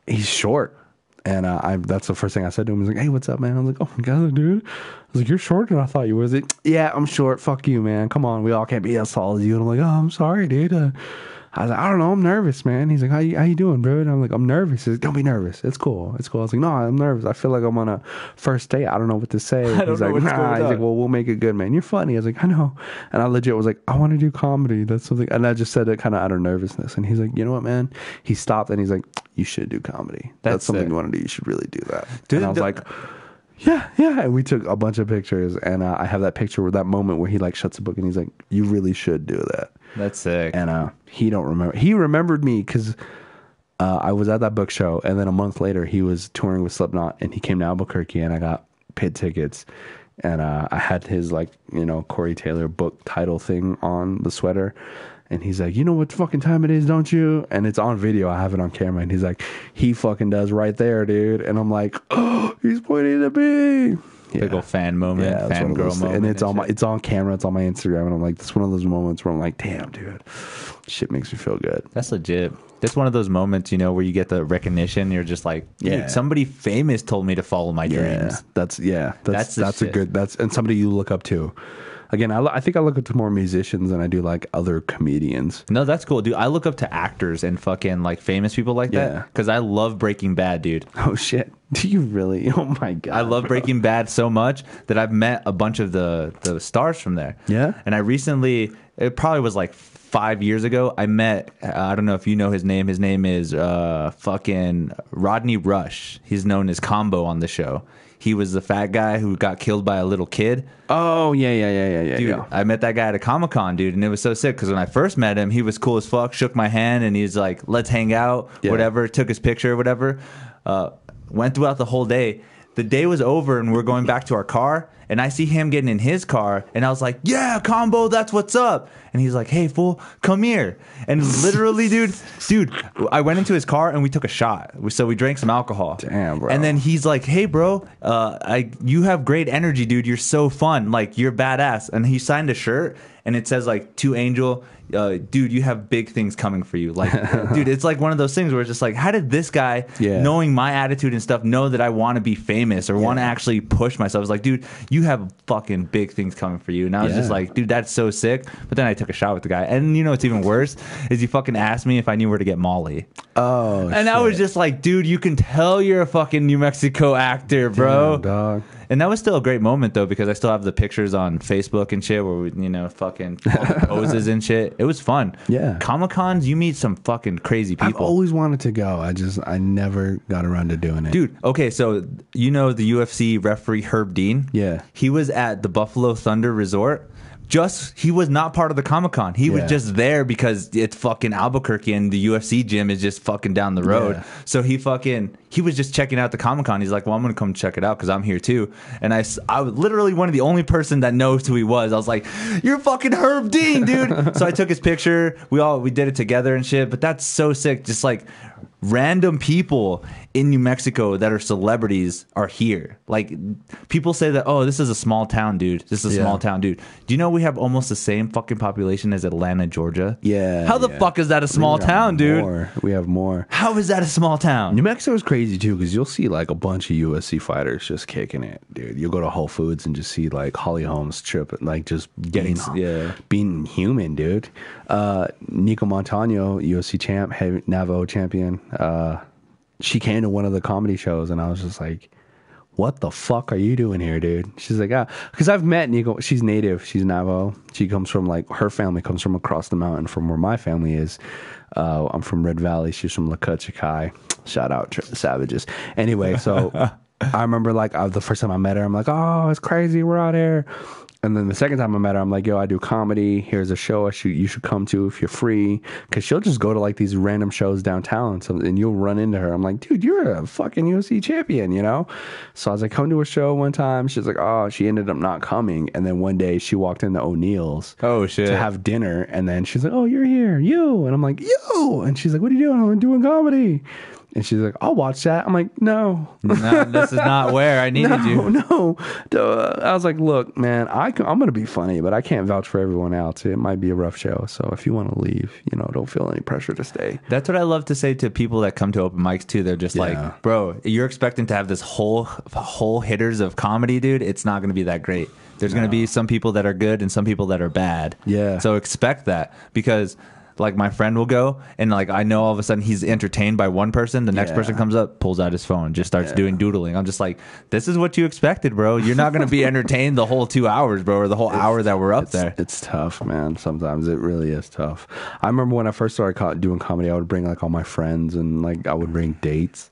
Speaker 2: he's short. And that's the first thing I said to him. He's like, hey, what's up, man? I was like, oh my God, dude. I was like, you're shorter than I thought you were. Yeah, I'm short. Fuck you, man. Come on. We all can't be as tall as you. And I'm like, oh, I'm sorry, dude. I was like, I don't know, I'm nervous, man. He's like, how you doing, bro? And I'm like, I'm nervous. He's like, don't be nervous. It's cool. It's cool. I was like, no, I'm nervous. I feel like I'm on a first date. I don't know what to say. He's like, nah. He's like, well, we'll make it good, man. You're funny. I was like, I know. And I legit was like, I want to do comedy. That's something. And I just said it kind of out of nervousness. And he's like, you know what, man? He stopped and he's like, you should do comedy. That's something you want to do. You should really do that. Dude, and I was like, yeah. And we took a bunch of pictures, and I have that picture where that moment where he like shuts the book and he's like, you really should do that.
Speaker 1: That's sick.
Speaker 2: And he don't remember. He remembered me because I was at that book show, and then a month later he was touring with Slipknot, and he came to Albuquerque, and I got paid tickets, and I had his like, you know, Corey Taylor book title thing on the sweater. And he's like, you know what fucking time it is, don't you? And it's on video. I have it on camera. And he's like, he fucking does right there, dude. And I'm like, oh, he's pointing at me.
Speaker 1: Big old fan moment, fangirl moment.
Speaker 2: And it's on camera. It's on my Instagram. And I'm like, it's one of those moments where I'm like, damn, dude, shit makes me feel good.
Speaker 1: That's legit. That's one of those moments, you know, where you get the recognition. You're just like, dude, somebody famous told me to follow my dreams.
Speaker 2: That's a good, and somebody you look up to. Again, I think I look up to more musicians than I do like other comedians.
Speaker 1: No, that's cool, dude. I look up to actors and fucking like famous people like that because I love Breaking Bad, dude.
Speaker 2: Oh shit, do you really? Oh my god,
Speaker 1: I love Breaking Bad so much that I've met a bunch of the stars from there.
Speaker 2: Yeah,
Speaker 1: and I recently, it probably was like 5 years ago, I met, I don't know if you know his name. His name is fucking Rodney Rush. He's known as Combo on the show. He was the fat guy who got killed by a little kid.
Speaker 2: Oh, yeah.
Speaker 1: Dude, I met that guy at a Comic-Con, dude, and it was so sick because when I first met him, he was cool as fuck, shook my hand, and he's like, let's hang out, whatever, took his picture, whatever. Went throughout the whole day. The day was over, and we're going back to our car, and I see him getting in his car, and I was like, yeah, Combo, that's what's up. And he's like, hey, fool, come here. And literally, dude, I went into his car, and we took a shot. So we drank some alcohol.
Speaker 2: Damn, bro.
Speaker 1: And then he's like, hey, bro, you have great energy, dude. You're so fun. Like, you're badass. And he signed a shirt, and it says, like, to Angel, dude, you have big things coming for you. Like, dude, it's like one of those things where it's just like, how did this guy, knowing my attitude and stuff, know that I want to be famous or want to actually push myself? It's like, dude, you have fucking big things coming for you. And I was just like, dude, that's so sick. But then I took a shot with the guy. And you know what's even worse is he fucking asked me if I knew where to get Molly.
Speaker 2: Oh,
Speaker 1: and I was just like, dude, you can tell you're a fucking New Mexico actor, bro.
Speaker 2: Damn, dog.
Speaker 1: And that was still a great moment, though, because I still have the pictures on Facebook and shit where we, you know, fucking poses and shit. It was fun.
Speaker 2: Yeah.
Speaker 1: Comic-Cons, you meet some fucking crazy people.
Speaker 2: I've always wanted to go. I never got around to doing it.
Speaker 1: Dude, okay, so you know the UFC referee Herb Dean?
Speaker 2: Yeah.
Speaker 1: He was at the Buffalo Thunder Resort. He was not part of the Comic-Con. He was just there because it's fucking Albuquerque and the UFC gym is just fucking down the road. So he was just checking out the Comic-Con. He's like, well, I'm going to come check it out because I'm here too. And I was literally one of the only person that knows who he was. I was like, you're fucking Herb Dean, dude. So I took his picture. We did it together and shit. But that's so sick. Just like random people in New Mexico that are celebrities are here. Like, people say that, oh, this is a small town, dude. This is a small town, dude. Do you know we have almost the same fucking population as Atlanta, Georgia?
Speaker 2: Yeah.
Speaker 1: How the fuck is that a small town, dude?
Speaker 2: We have more.
Speaker 1: How is that a small town?
Speaker 2: New Mexico is crazy too because you'll see like a bunch of UFC fighters just kicking it, dude. You'll go to Whole Foods and just see like Holly Holmes tripping, like just being human, dude. Nico Montano, UFC champ, Navo champion. She came to one of the comedy shows and I was just like, what the fuck are you doing here, dude? She's like, because I've met Nico. She's native. She's Navajo. She comes from like, her family comes from across the mountain from where my family is. I'm from Red Valley. She's from Lakuchikai. Shout out Savages. Anyway, so I remember like the first time I met her, I'm like, oh, it's crazy. We're out here. And then the second time I met her, I'm like, yo, I do comedy. Here's a show you should come to if you're free. Because she'll just go to like these random shows downtown and you'll run into her. I'm like, dude, you're a fucking UFC champion, you know? So I was like, come to a show one time. She's like, oh, she ended up not coming. And then one day she walked into O'Neill's to have dinner. And then she's like, oh, you're here, you. And I'm like, you. And she's like, what are you doing? I'm doing comedy. And she's like, I'll watch that. I'm like, no,
Speaker 1: this is not where I needed you.
Speaker 2: No. I was like, look, man, I'm going to be funny, but I can't vouch for everyone else. It might be a rough show. So if you want to leave, you know, don't feel any pressure to stay.
Speaker 1: That's what I love to say to people that come to open mics too. They're just like, bro, you're expecting to have this whole hitters of comedy, dude. It's not going to be that great. There's going to be some people that are good and some people that are bad.
Speaker 2: Yeah.
Speaker 1: So expect that because like my friend will go and like I know all of a sudden he's entertained by one person. The next person comes up, pulls out his phone, just starts doing doodling. I'm just like, this is what you expected, bro. You're not gonna be entertained the whole 2 hours, bro, or the whole hour that we're up there.
Speaker 2: It's tough, man. Sometimes it really is tough. I remember when I first started doing comedy, I would bring like all my friends and like I would bring dates.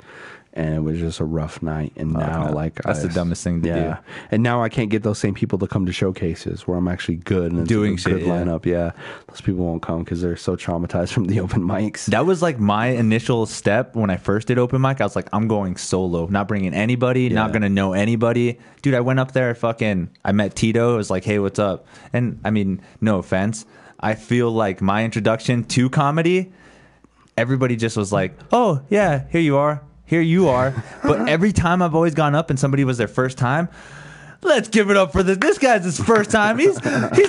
Speaker 2: And it was just a rough night. And now, like,
Speaker 1: that's the dumbest thing to do.
Speaker 2: And now I can't get those same people to come to showcases where I'm actually good and
Speaker 1: doing
Speaker 2: it's a good lineup. Yeah, those people won't come because they're so traumatized from the open mics.
Speaker 1: That was like my initial step when I first did open mic. I was like, I'm going solo, not bringing anybody, not gonna know anybody. Dude, I went up there, I met Tito. I was like, hey, what's up? And I mean, no offense, I feel like my introduction to comedy, everybody just was like, oh yeah, here you are. But every time I've always gone up and somebody was their first time, let's give it up for this. This guy's his first time. He's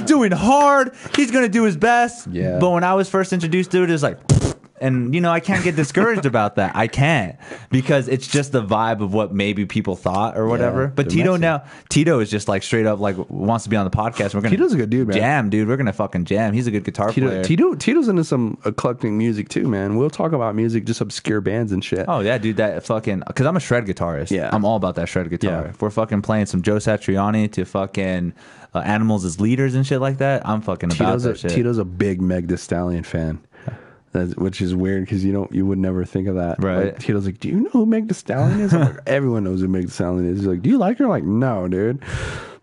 Speaker 1: doing hard. He's going to do his best.
Speaker 2: Yeah.
Speaker 1: But when I was first introduced to it, it was like, and, you know, I can't get discouraged about that. I can't, because it's just the vibe of what maybe people thought or whatever.
Speaker 2: Yeah,
Speaker 1: but Tito is just like straight up like wants to be on the podcast. We're gonna
Speaker 2: Tito's a good dude, man.
Speaker 1: Jam, dude. We're gonna fucking jam. He's a good guitar player.
Speaker 2: Tito's into some eclectic music too, man. We'll talk about music, just obscure bands and shit.
Speaker 1: Oh yeah, dude. That fucking, because I'm a shred guitarist.
Speaker 2: Yeah,
Speaker 1: I'm all about that shred guitar.
Speaker 2: Yeah.
Speaker 1: If we're fucking playing some Joe Satriani to fucking Animals as leaders and shit like that, I'm fucking about that shit.
Speaker 2: Tito's a big Meg Thee Stallion fan. Which is weird because you would never think of that.
Speaker 1: Right.
Speaker 2: Like, Tito's like, do you know who Meg Thee Stallion is? I'm like, everyone knows who Meg Thee Stallion is. He's like, do you like her? I'm like, no, dude.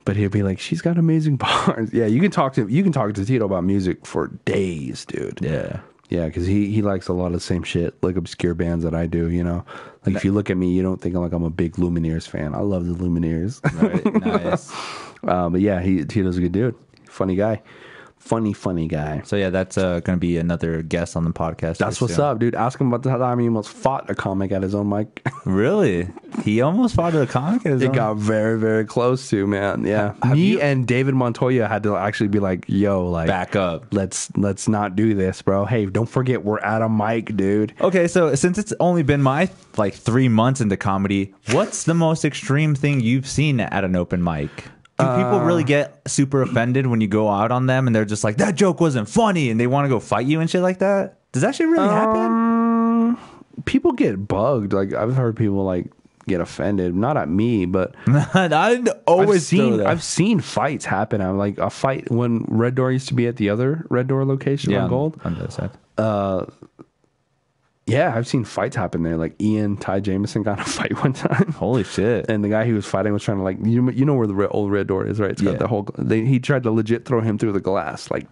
Speaker 2: But he'll be like, she's got amazing bars. Yeah, you can talk to Tito about music for days, dude.
Speaker 1: Yeah.
Speaker 2: Yeah, because he likes a lot of the same shit, like obscure bands that I do, you know? Like, if you look at me, you don't think I'm a big Lumineers fan. I love the Lumineers.
Speaker 1: Right. Nice.
Speaker 2: But yeah, Tito's a good dude. Funny guy. Funny guy.
Speaker 1: So yeah, that's going to be another guest on the podcast.
Speaker 2: That's what's up, dude. Ask him about the time he almost fought a comic at his own mic.
Speaker 1: Really? He almost fought a comic at his own?
Speaker 2: It got very, very close to, man. Yeah. And David Montoya had to actually be like, yo, like,
Speaker 1: back up.
Speaker 2: Let's not do this, bro. Hey, don't forget we're at a mic, dude.
Speaker 1: Okay, so since it's only been my 3 months into comedy, what's the most extreme thing you've seen at an open mic? Do people really get super offended when you go out on them and they're just like, that joke wasn't funny, and they want to go fight you and shit like that? Does that shit really happen?
Speaker 2: People get bugged. Like, I've heard people like get offended, not at me, but I've seen fights happen. I'm like, a fight when Red Door used to be at the other Red Door location on Gold.
Speaker 1: On the side.
Speaker 2: Yeah, I've seen fights happen there. Like Ty Jameson got in a fight one time.
Speaker 1: Holy shit!
Speaker 2: And the guy he was fighting was trying to, like, you know where the old Red Door is, right? It's got the whole. He tried to legit throw him through the glass. Like,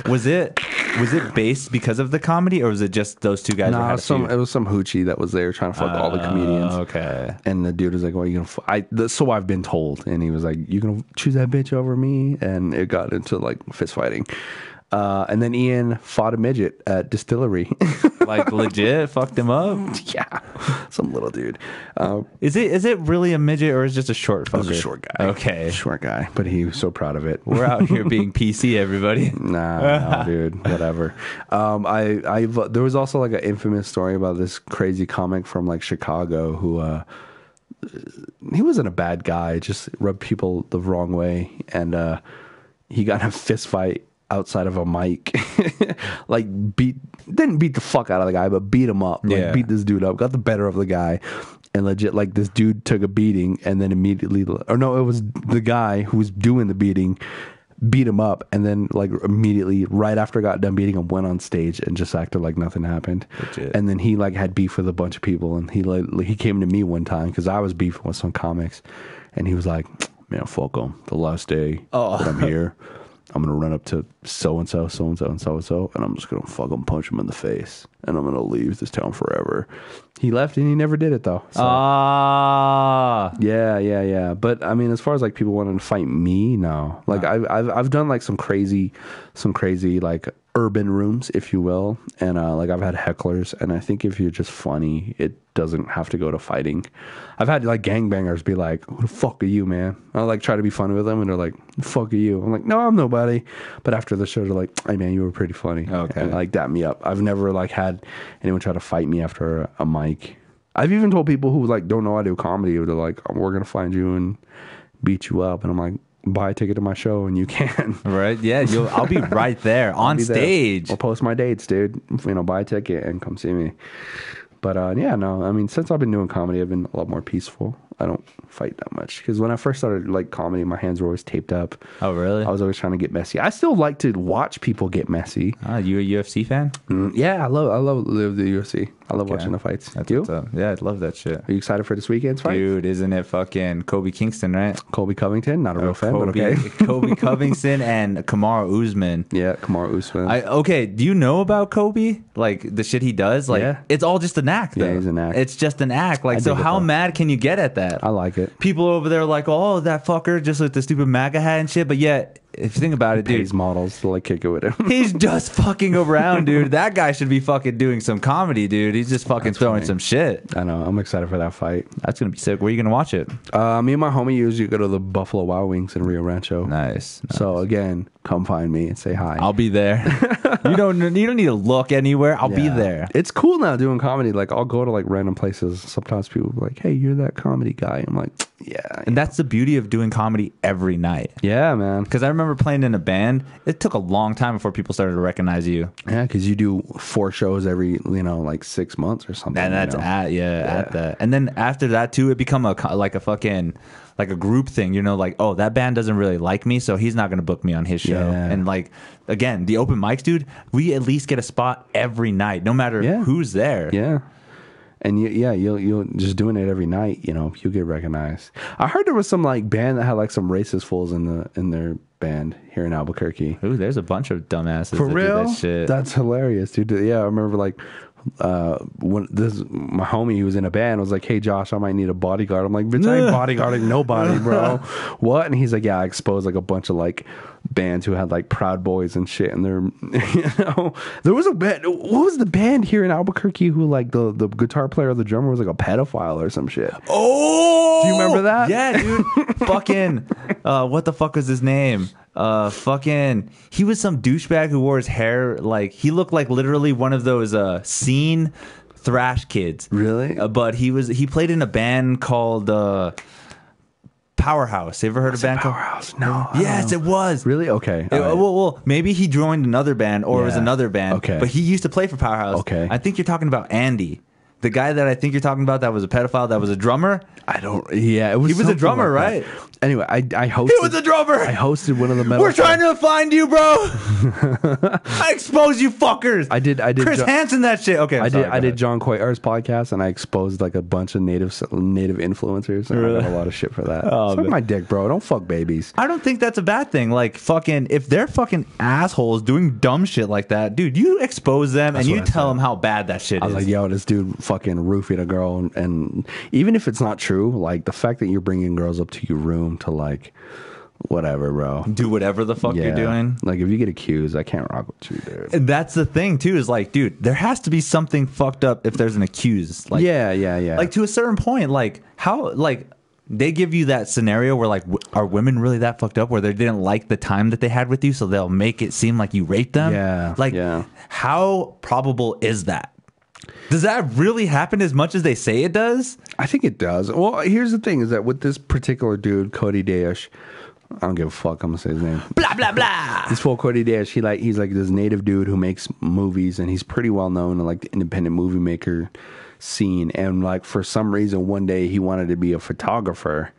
Speaker 1: was it based because of the comedy, or was it just those two guys?
Speaker 2: Nah, it was some hoochie that was there trying to fuck all the comedians.
Speaker 1: Okay.
Speaker 2: And the dude was like, "Well, you gonna?" So I've been told, and he was like, "You gonna choose that bitch over me?" And it got into like fist fighting. And then Ian fought a midget at Distillery.
Speaker 1: Like, legit fucked him up?
Speaker 2: Yeah. Some little dude.
Speaker 1: Is it really a midget, or is it just a short fucker?
Speaker 2: It was a short guy.
Speaker 1: Okay.
Speaker 2: Short guy. But he was so proud of it.
Speaker 1: We're out here being PC, everybody.
Speaker 2: Nah, dude. Whatever. There was also like an infamous story about this crazy comic from like Chicago who he wasn't a bad guy, just rubbed people the wrong way, and he got in a fist fight outside of a mic. Like, didn't beat the fuck out of the guy, but beat him up. Like, beat this dude up, got the better of the guy, and legit, like, this dude took a beating, and then immediately, or no, it was the guy who was doing the beating beat him up, and then like immediately right after I got done beating him, went on stage and just acted like nothing happened. Legit. And then he like had beef with a bunch of people, and he came to me one time because I was beefing with some comics, and he was like, man, fuck them. The last day that I'm here, I'm going to run up to so-and-so, so-and-so, and so-and-so, and I'm just going to fucking punch him in the face, and I'm going to leave this town forever. He left, and he never did it, though. So. Yeah. But, I mean, as far as, like, people wanting to fight me, no. Like, I've done, like, some crazy, like, urban rooms, if you will, and, like, I've had hecklers, and I think if you're just funny, it doesn't have to go to fighting. I've had, like, gangbangers be like, who the fuck are you, man? I'll, like, try to be funny with them, and they're like, the fuck are you? I'm like, no, I'm nobody. But after the show, they're like, hey, man, you were pretty funny.
Speaker 1: Okay.
Speaker 2: And, like, dap me up. I've never, like, had anyone try to fight me after a mic. I've even told people who, like, don't know I do comedy, they're like, we're going to find you and beat you up. And I'm like, buy a ticket to my show and you can.
Speaker 1: Right? Yeah, I'll be right there on stage.
Speaker 2: I'll post my dates, dude. Buy a ticket and come see me. But yeah, no, I mean, since I've been doing comedy, I've been a lot more peaceful. I don't fight that much because when I first started like comedy, my hands were always taped up.
Speaker 1: Oh, really?
Speaker 2: I was always trying to get messy. I still like to watch people get messy.
Speaker 1: You a UFC fan?
Speaker 2: Yeah, I love the UFC. I love watching the fights.
Speaker 1: That's
Speaker 2: You?
Speaker 1: what's up. Yeah, I love that shit.
Speaker 2: Are you excited for this weekend's fight?
Speaker 1: Dude, isn't it fucking Kobe Kingston, right?
Speaker 2: Colby Covington, not a real fan, but okay.
Speaker 1: Kobe Covington and Kamaru Usman.
Speaker 2: Yeah, Kamaru Usman.
Speaker 1: Okay, do you know about Kobe? Like the shit he does? Like
Speaker 2: Yeah.
Speaker 1: it's all just an act, though.
Speaker 2: Yeah, he's an act.
Speaker 1: It's just an act. Like,
Speaker 2: I
Speaker 1: so
Speaker 2: dig it,
Speaker 1: how
Speaker 2: though.
Speaker 1: mad can you get at that?
Speaker 2: I like it.
Speaker 1: People over there are like, oh, that fucker, just with the stupid MAGA hat and shit. But yet, if you think about it, dude,
Speaker 2: Pays models to like kick it with him.
Speaker 1: he's just fucking around, dude. That guy should be fucking doing some comedy, dude. He's just fucking throwing
Speaker 2: funny.
Speaker 1: some shit.
Speaker 2: I know. I'm excited for that fight.
Speaker 1: That's gonna be sick. Where are you gonna watch it?
Speaker 2: Me and my homie usually go to the Buffalo Wild Wings in Rio Rancho.
Speaker 1: Nice.
Speaker 2: So again, come find me and say hi.
Speaker 1: I'll be there. You don't need to look anywhere. I'll be
Speaker 2: Yeah.
Speaker 1: there.
Speaker 2: It's cool now doing comedy. Like I'll go to like random places. Sometimes people be like, "Hey, you're that comedy guy." I'm like, "Yeah."
Speaker 1: And that's the beauty of doing comedy every night.
Speaker 2: Yeah, man.
Speaker 1: Because I remember playing in a band. It took a long time before people started to recognize you.
Speaker 2: Yeah, because you do 4 shows every, like 6 months or something.
Speaker 1: And that's at that. And then after that too, it become a group thing. Like, oh, that band doesn't really like me, so he's not going to book me on his show.
Speaker 2: Yeah.
Speaker 1: And like, again, the open mics, dude, we at least get a spot every night, no matter who's there.
Speaker 2: Yeah. And you'll just doing it every night, you'll get recognized. I heard there was some like band that had like some racist fools in their band here in Albuquerque.
Speaker 1: Ooh, there's a bunch of dumbasses
Speaker 2: For
Speaker 1: that
Speaker 2: real?
Speaker 1: do that shit.
Speaker 2: That's hilarious, dude. Yeah, I remember like when my homie who was in a band was like, "Hey Josh, I might need a bodyguard." I'm like, "Bitch, I ain't bodyguarding nobody, bro." What? And he's like, "Yeah, I exposed like a bunch of like bands who had like Proud Boys and shit." And they're there was a band. What was the band here in Albuquerque who like the guitar player or the drummer was like a pedophile or some shit?
Speaker 1: Oh,
Speaker 2: do you remember that?
Speaker 1: Yeah, dude. Fucking what the fuck was his name? He was some douchebag who wore his hair like he looked like literally one of those scene thrash kids.
Speaker 2: Really?
Speaker 1: But he played in a band called Powerhouse. You ever heard of a band called
Speaker 2: Powerhouse? No.
Speaker 1: Yes, it was.
Speaker 2: Really? Okay. All right.
Speaker 1: Well, maybe he joined another band or it was another band.
Speaker 2: Okay.
Speaker 1: But he used to play for Powerhouse.
Speaker 2: Okay.
Speaker 1: I think you're talking about Andy. The guy that I think you're talking about that was a pedophile, that was a drummer.
Speaker 2: I don't. Yeah, it was.
Speaker 1: He was a
Speaker 2: something
Speaker 1: drummer,
Speaker 2: like that.
Speaker 1: right?
Speaker 2: Anyway, I hosted.
Speaker 1: He was a drummer.
Speaker 2: I hosted one of the metal.
Speaker 1: We're trying to find you, bro. I exposed you fuckers.
Speaker 2: I did.
Speaker 1: Chris Hansen, that shit. Okay,
Speaker 2: I did John Coyar's podcast, and I exposed like a bunch of native influencers. And I got a lot of shit for that. Suck my dick, bro. Don't fuck babies.
Speaker 1: I don't think that's a bad thing. Like fucking, if they're fucking assholes doing dumb shit like that, dude, you expose them and you tell them how bad that shit is.
Speaker 2: I was like, yo, this dude fucking roofied a girl, and even if it's not true, like the fact that you're bringing girls up to your room to like whatever, bro,
Speaker 1: do whatever the fuck you're doing.
Speaker 2: Like if you get accused, I can't rock with you, dude.
Speaker 1: And that's the thing too, is like, dude, there has to be something fucked up if there's an accused. Like,
Speaker 2: yeah.
Speaker 1: Like to a certain point, like how, like they give you that scenario where like, are women really that fucked up where they didn't like the time that they had with you, so they'll make it seem like you raped them?
Speaker 2: Yeah.
Speaker 1: Like, how probable is that? Does that really happen as much as they say it does?
Speaker 2: I think it does. Well, here's the thing: is that with this particular dude, Cody Dash, I don't give a fuck. I'm gonna say his name.
Speaker 1: Blah blah blah.
Speaker 2: This fool Cody Dash, he's like this native dude who makes movies, and he's pretty well known in like the independent movie maker scene. And like for some reason, one day he wanted to be a photographer,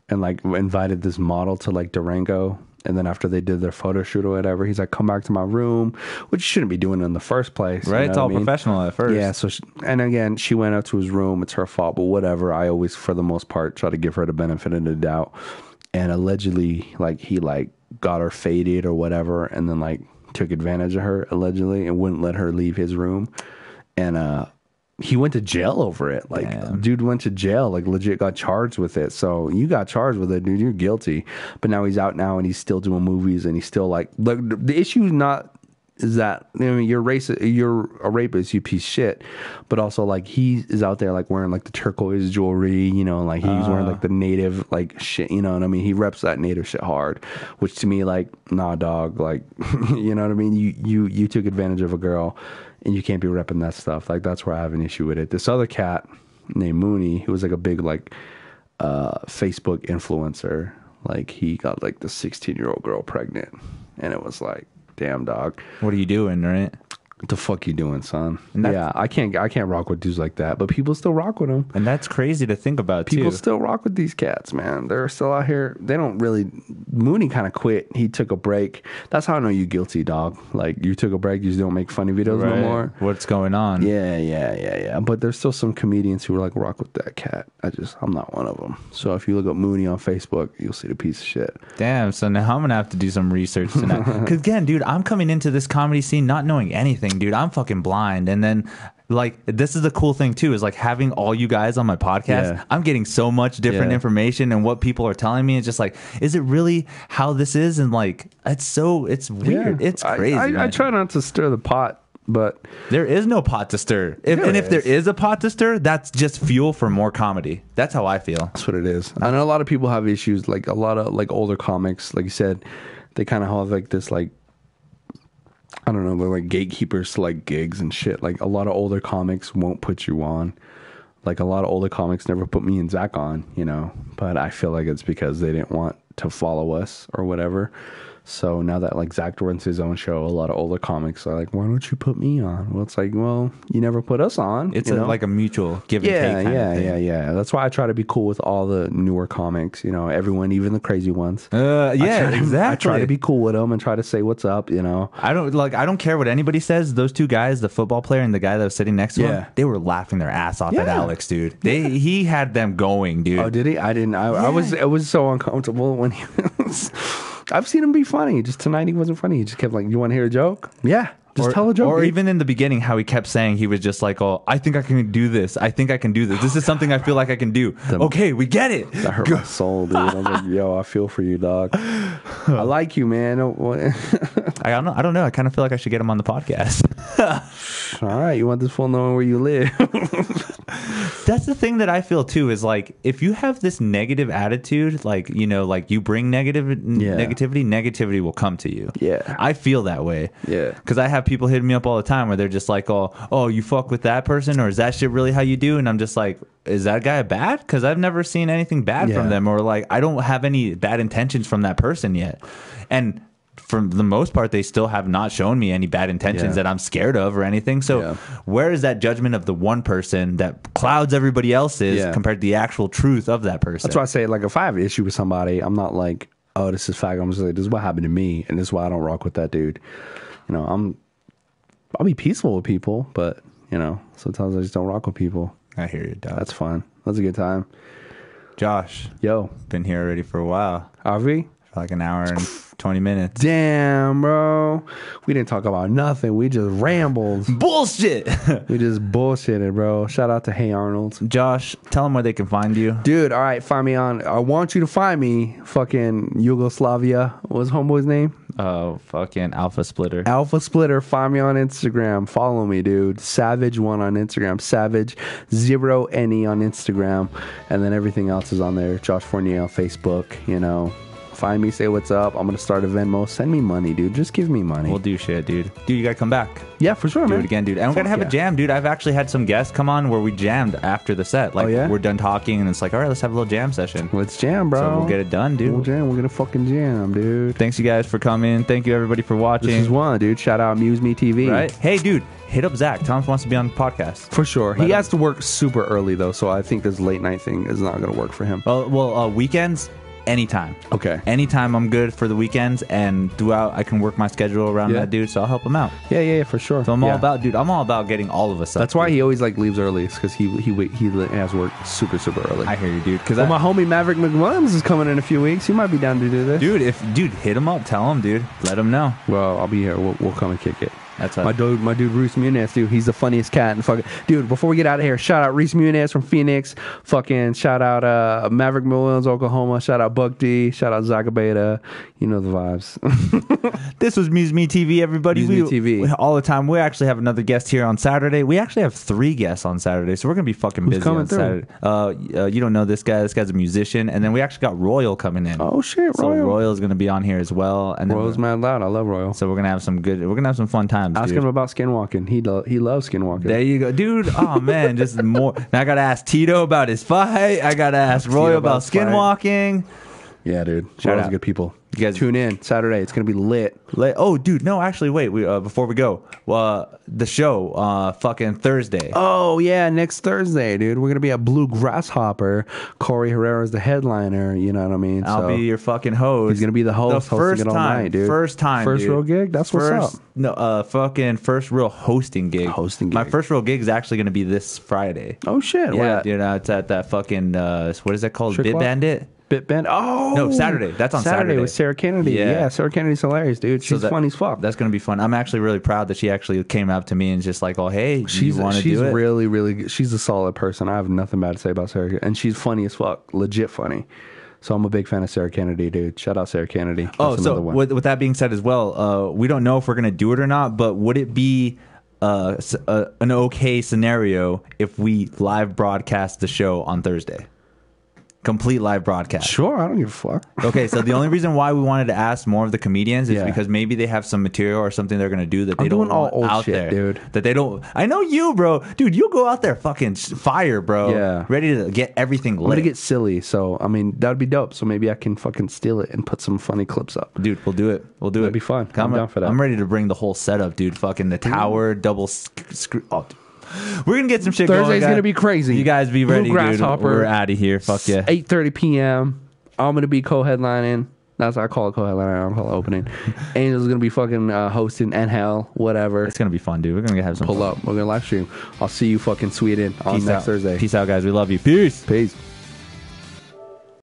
Speaker 2: and like invited this model to like Durango. And then after they did their photo shoot or whatever, he's like, "Come back to my room," which you shouldn't be doing in the first place.
Speaker 1: Right?
Speaker 2: You know
Speaker 1: It's all
Speaker 2: what I mean?
Speaker 1: professional at first.
Speaker 2: Yeah. So, and again, she went out to his room. It's her fault, but whatever. I always, for the most part, try to give her the benefit of the doubt. And allegedly, like he like got her faded or whatever, and then like took advantage of her allegedly and wouldn't let her leave his room. And he went to jail over it. Like, dude went to jail, like legit got charged with it. So you got charged with it, dude. You're guilty. But now he's out now and he's still doing movies and he's still like the issue is not is that, I mean, you're a rapist, you piece of shit. But also like he is out there like wearing like the turquoise jewelry, like he's wearing like the native like shit, you know what I mean? He reps that native shit hard, which to me like, nah dog, like you know what I mean? You took advantage of a girl. And you can't be repping that stuff. Like, that's where I have an issue with it. This other cat named Mooney, who was like a big, like, Facebook influencer, Like, he got like the 16-year-old girl pregnant, and it was like, damn, dog.
Speaker 1: What are you doing, right?
Speaker 2: What the fuck you doing, son? Yeah, I can't rock with dudes like that, but people still rock with them.
Speaker 1: And that's crazy to think about,
Speaker 2: People
Speaker 1: too.
Speaker 2: still rock with these cats, man. They're still out here. They don't really. Mooney kind of quit. He took a break. That's how I know you guilty, dog. Like, you took a break. You just don't make funny videos no more.
Speaker 1: What's going on?
Speaker 2: Yeah. But there's still some comedians who are like, rock with that cat. I'm not one of them. So if you look up Mooney on Facebook, you'll see the piece of shit.
Speaker 1: Damn. So now I'm gonna have to do some research tonight. Because again, dude, I'm coming into this comedy scene not knowing anything. Dude, I'm fucking blind. And then, like, this is the cool thing too, is like having all you guys on my podcast.
Speaker 2: Yeah.
Speaker 1: I'm getting so much different information, and what people are telling me is just like, is it really how this is? And like, it's weird. It's crazy.
Speaker 2: I try not to stir the pot, but
Speaker 1: there is no pot to stir. If there is a pot to stir, that's just fuel for more comedy. That's how I feel.
Speaker 2: That's what it is. I know a lot of people have issues, like a lot of like older comics, like you said, they kind of have like this, like, I don't know, they're like gatekeepers to like gigs and shit. Like, a lot of older comics won't put you on. Like, a lot of older comics never put me and Zach on, you know. But I feel like it's because they didn't want to follow us or whatever. So now that like Zach runs his own show, a lot of older comics are like, why don't you put me on? Well, it's like, well, you never put us on.
Speaker 1: It's like a mutual give and take kind of thing.
Speaker 2: Yeah. That's why I try to be cool with all the newer comics, you know, everyone, even the crazy ones.
Speaker 1: Exactly.
Speaker 2: I try to be cool with them and try to say what's up, you know.
Speaker 1: I don't care what anybody says. Those two guys, the football player and the guy that was sitting next to him, they were laughing their ass off at Alex, dude. He had them going, dude.
Speaker 2: Oh, did he? I didn't. It was so uncomfortable when he was. I've seen him be funny. Just tonight he wasn't funny. He just kept like, you want to hear a joke? Yeah. Just tell a joke.
Speaker 1: Or even in the beginning, how he kept saying he was just like, oh, I think I can do this. I think I can do this. This is something I feel like I can do. Okay, we get it.
Speaker 2: That hurt my soul, dude. I was like, yo, I feel for you, dog. I like you, man.
Speaker 1: I don't know. I kind of feel like I should get him on the podcast.
Speaker 2: All right. You want this fool knowing where you live?
Speaker 1: That's the thing that I feel too, is like, if you have this negative attitude, like, you know, like you bring negativity will come to you.
Speaker 2: Yeah.
Speaker 1: I feel that way.
Speaker 2: Yeah.
Speaker 1: Because I have people hitting me up all the time where they're just like, oh, you fuck with that person, or is that shit really how you do? And I'm just like, is that guy bad? Because I've never seen anything bad from them, or like, I don't have any bad intentions from that person yet. And for the most part, they still have not shown me any bad intentions that I'm scared of or anything. So where is that judgment of the one person that clouds everybody else's compared to the actual truth of that person?
Speaker 2: That's why I say, like, if I have an issue with somebody, I'm not like, oh, this is fact. I'm just like, this is what happened to me, and this is why I don't rock with that dude. You know, I'll be peaceful with people, but, you know, sometimes I just don't rock with people.
Speaker 1: I hear you, dog.
Speaker 2: That's fun. That's a good time.
Speaker 1: Josh.
Speaker 2: Yo.
Speaker 1: Been here already for a while.
Speaker 2: Are we?
Speaker 1: For like an hour and 20 minutes.
Speaker 2: Damn, bro. We didn't talk about nothing. We just rambled.
Speaker 1: Bullshit.
Speaker 2: We just bullshitted, bro. Shout out to Hey Arnold.
Speaker 1: Josh, tell them where they can find you.
Speaker 2: Dude, all right, find me on. I want you to find me. Fucking Yugoslavia. What was homeboy's name?
Speaker 1: Oh, fucking Alpha Splitter.
Speaker 2: Alpha Splitter. Find me on Instagram. Follow me, dude. Savage1 on Instagram. Savage0NE on Instagram. And then everything else is on there. Josh Fournier on Facebook, you know. Find me, say what's up. I'm going to start a Venmo. Send me money, dude. Just give me money.
Speaker 1: We'll do shit, dude. Dude, you got to come back.
Speaker 2: Yeah, for sure, man.
Speaker 1: Do it again, dude. And we're going to have a jam, dude. I've actually had some guests come on where we jammed after the set. Like, we're done talking, and it's like, all right, let's have a little jam session.
Speaker 2: Let's jam, bro.
Speaker 1: So we'll get it done, dude.
Speaker 2: We'll jam. We're going to fucking jam, dude.
Speaker 1: Thanks, you guys, for coming. Thank you, everybody, for watching.
Speaker 2: This is one, dude. Shout out MuseMe TV.
Speaker 1: Right? Hey, dude. Hit up Zach. Tell him he wants to be on the podcast.
Speaker 2: For sure. He has to work super early, though, so I think this late night thing is not going to work for him.
Speaker 1: Well, weekends, anytime.
Speaker 2: Okay.
Speaker 1: Anytime I'm good for the weekends, and throughout I can work my schedule around that dude, so I'll help him out.
Speaker 2: Yeah, for sure.
Speaker 1: So I'm all about getting all of us up.
Speaker 2: That's why he always like leaves early, because he has work super early.
Speaker 1: I hear you, dude. Because
Speaker 2: my homie Maverick McWilliams is coming in a few weeks. He might be down to do this.
Speaker 1: Dude, hit him up. Tell him, dude. Let him know.
Speaker 2: Well, I'll be here. We'll come and kick it.
Speaker 1: That's
Speaker 2: my dude, Reese Muniz, dude. He's the funniest cat. And fucking dude, before we get out of here, shout out Reese Muniz from Phoenix. Fucking shout out Maverick Williams, Oklahoma. Shout out Buck D. Shout out Zagabeta. You know the vibes.
Speaker 1: This was MuseMe TV, everybody.
Speaker 2: MuseMe TV
Speaker 1: all the time. We actually have another guest here on Saturday. We actually have 3 guests on Saturday, so we're gonna be fucking busy on Saturday. You don't know this guy. This guy's a musician, and then we actually got Royal coming in.
Speaker 2: Oh shit,
Speaker 1: so Royal's gonna be on here as well. And
Speaker 2: Royal's mad loud. I love Royal.
Speaker 1: So we're gonna have some fun times.
Speaker 2: Ask him about skinwalking. He loves skinwalking.
Speaker 1: There you go, dude. Oh man, just more. Now I gotta ask Tito about his fight. I gotta ask Royal about skinwalking.
Speaker 2: Yeah, dude.
Speaker 1: Shout
Speaker 2: Shout
Speaker 1: out.
Speaker 2: good people.
Speaker 1: You guys
Speaker 2: Tune in Saturday. It's gonna be lit.
Speaker 1: Oh, dude, no, actually, wait. Before we go, the show, fucking Thursday.
Speaker 2: Oh yeah, next Thursday, dude. We're gonna be at Blue Grasshopper. Corey Herrera's the headliner. You know what I mean?
Speaker 1: I'll be your fucking host.
Speaker 2: He's gonna be the host, hosting it all night, dude.
Speaker 1: First time,
Speaker 2: first
Speaker 1: dude.
Speaker 2: real gig. That's what's up.
Speaker 1: No, fucking first real hosting gig. My first real gig is actually gonna be this Friday.
Speaker 2: Oh shit!
Speaker 1: Yeah, dude. It's at that fucking what is that called?
Speaker 2: Trick
Speaker 1: Bit
Speaker 2: Walk?
Speaker 1: Bandit.
Speaker 2: Bitband. Oh
Speaker 1: No, Saturday. That's on Saturday.
Speaker 2: with Sarah Kennedy. Yeah, Sarah Kennedy's hilarious, dude. She's funny as fuck.
Speaker 1: That's gonna be fun. I'm actually really proud that she actually came up to me and just like, oh hey, you want to do it?
Speaker 2: She's really, really good. She's a solid person. I have nothing bad to say about Sarah, and she's funny as fuck, legit funny. So I'm a big fan of Sarah Kennedy, dude. Shout out Sarah Kennedy. That's
Speaker 1: so with that being said as well, we don't know if we're gonna do it or not, but would it be an okay scenario if we live broadcast the show on Thursday? Complete live broadcast.
Speaker 2: Sure, I don't give a fuck.
Speaker 1: Okay, so the only reason why we wanted to ask more of the comedians is because maybe they have some material or something they're going to do that they don't want out there.
Speaker 2: Dude.
Speaker 1: That they don't. I know you, bro. Dude, you go out there fucking fire, bro.
Speaker 2: Yeah.
Speaker 1: Ready to get everything lit.
Speaker 2: I'm going to get silly, so, I mean, that would be dope. So maybe I can fucking steal it and put some funny clips up.
Speaker 1: Dude, we'll do it.
Speaker 2: That'd be fun. I'm down for that.
Speaker 1: I'm ready to bring the whole setup, dude. Fucking the tower, double screw. Oh, dude. We're gonna get some shit going.
Speaker 2: Thursday's gonna be crazy.
Speaker 1: You guys be ready, dude.
Speaker 2: Grasshopper.
Speaker 1: We're out of here. Fuck yeah.
Speaker 2: 8:30 p.m. I'm gonna be co-headlining. That's what I call it, co-headlining. I don't call it opening. Angel's gonna be fucking hosting and hell, whatever.
Speaker 1: It's gonna be fun, dude. We're gonna have some
Speaker 2: pull
Speaker 1: fun.
Speaker 2: up. We're gonna live stream. I'll see you fucking Sweden on next Thursday.
Speaker 1: Peace out, guys. We love you. Peace.
Speaker 2: Peace.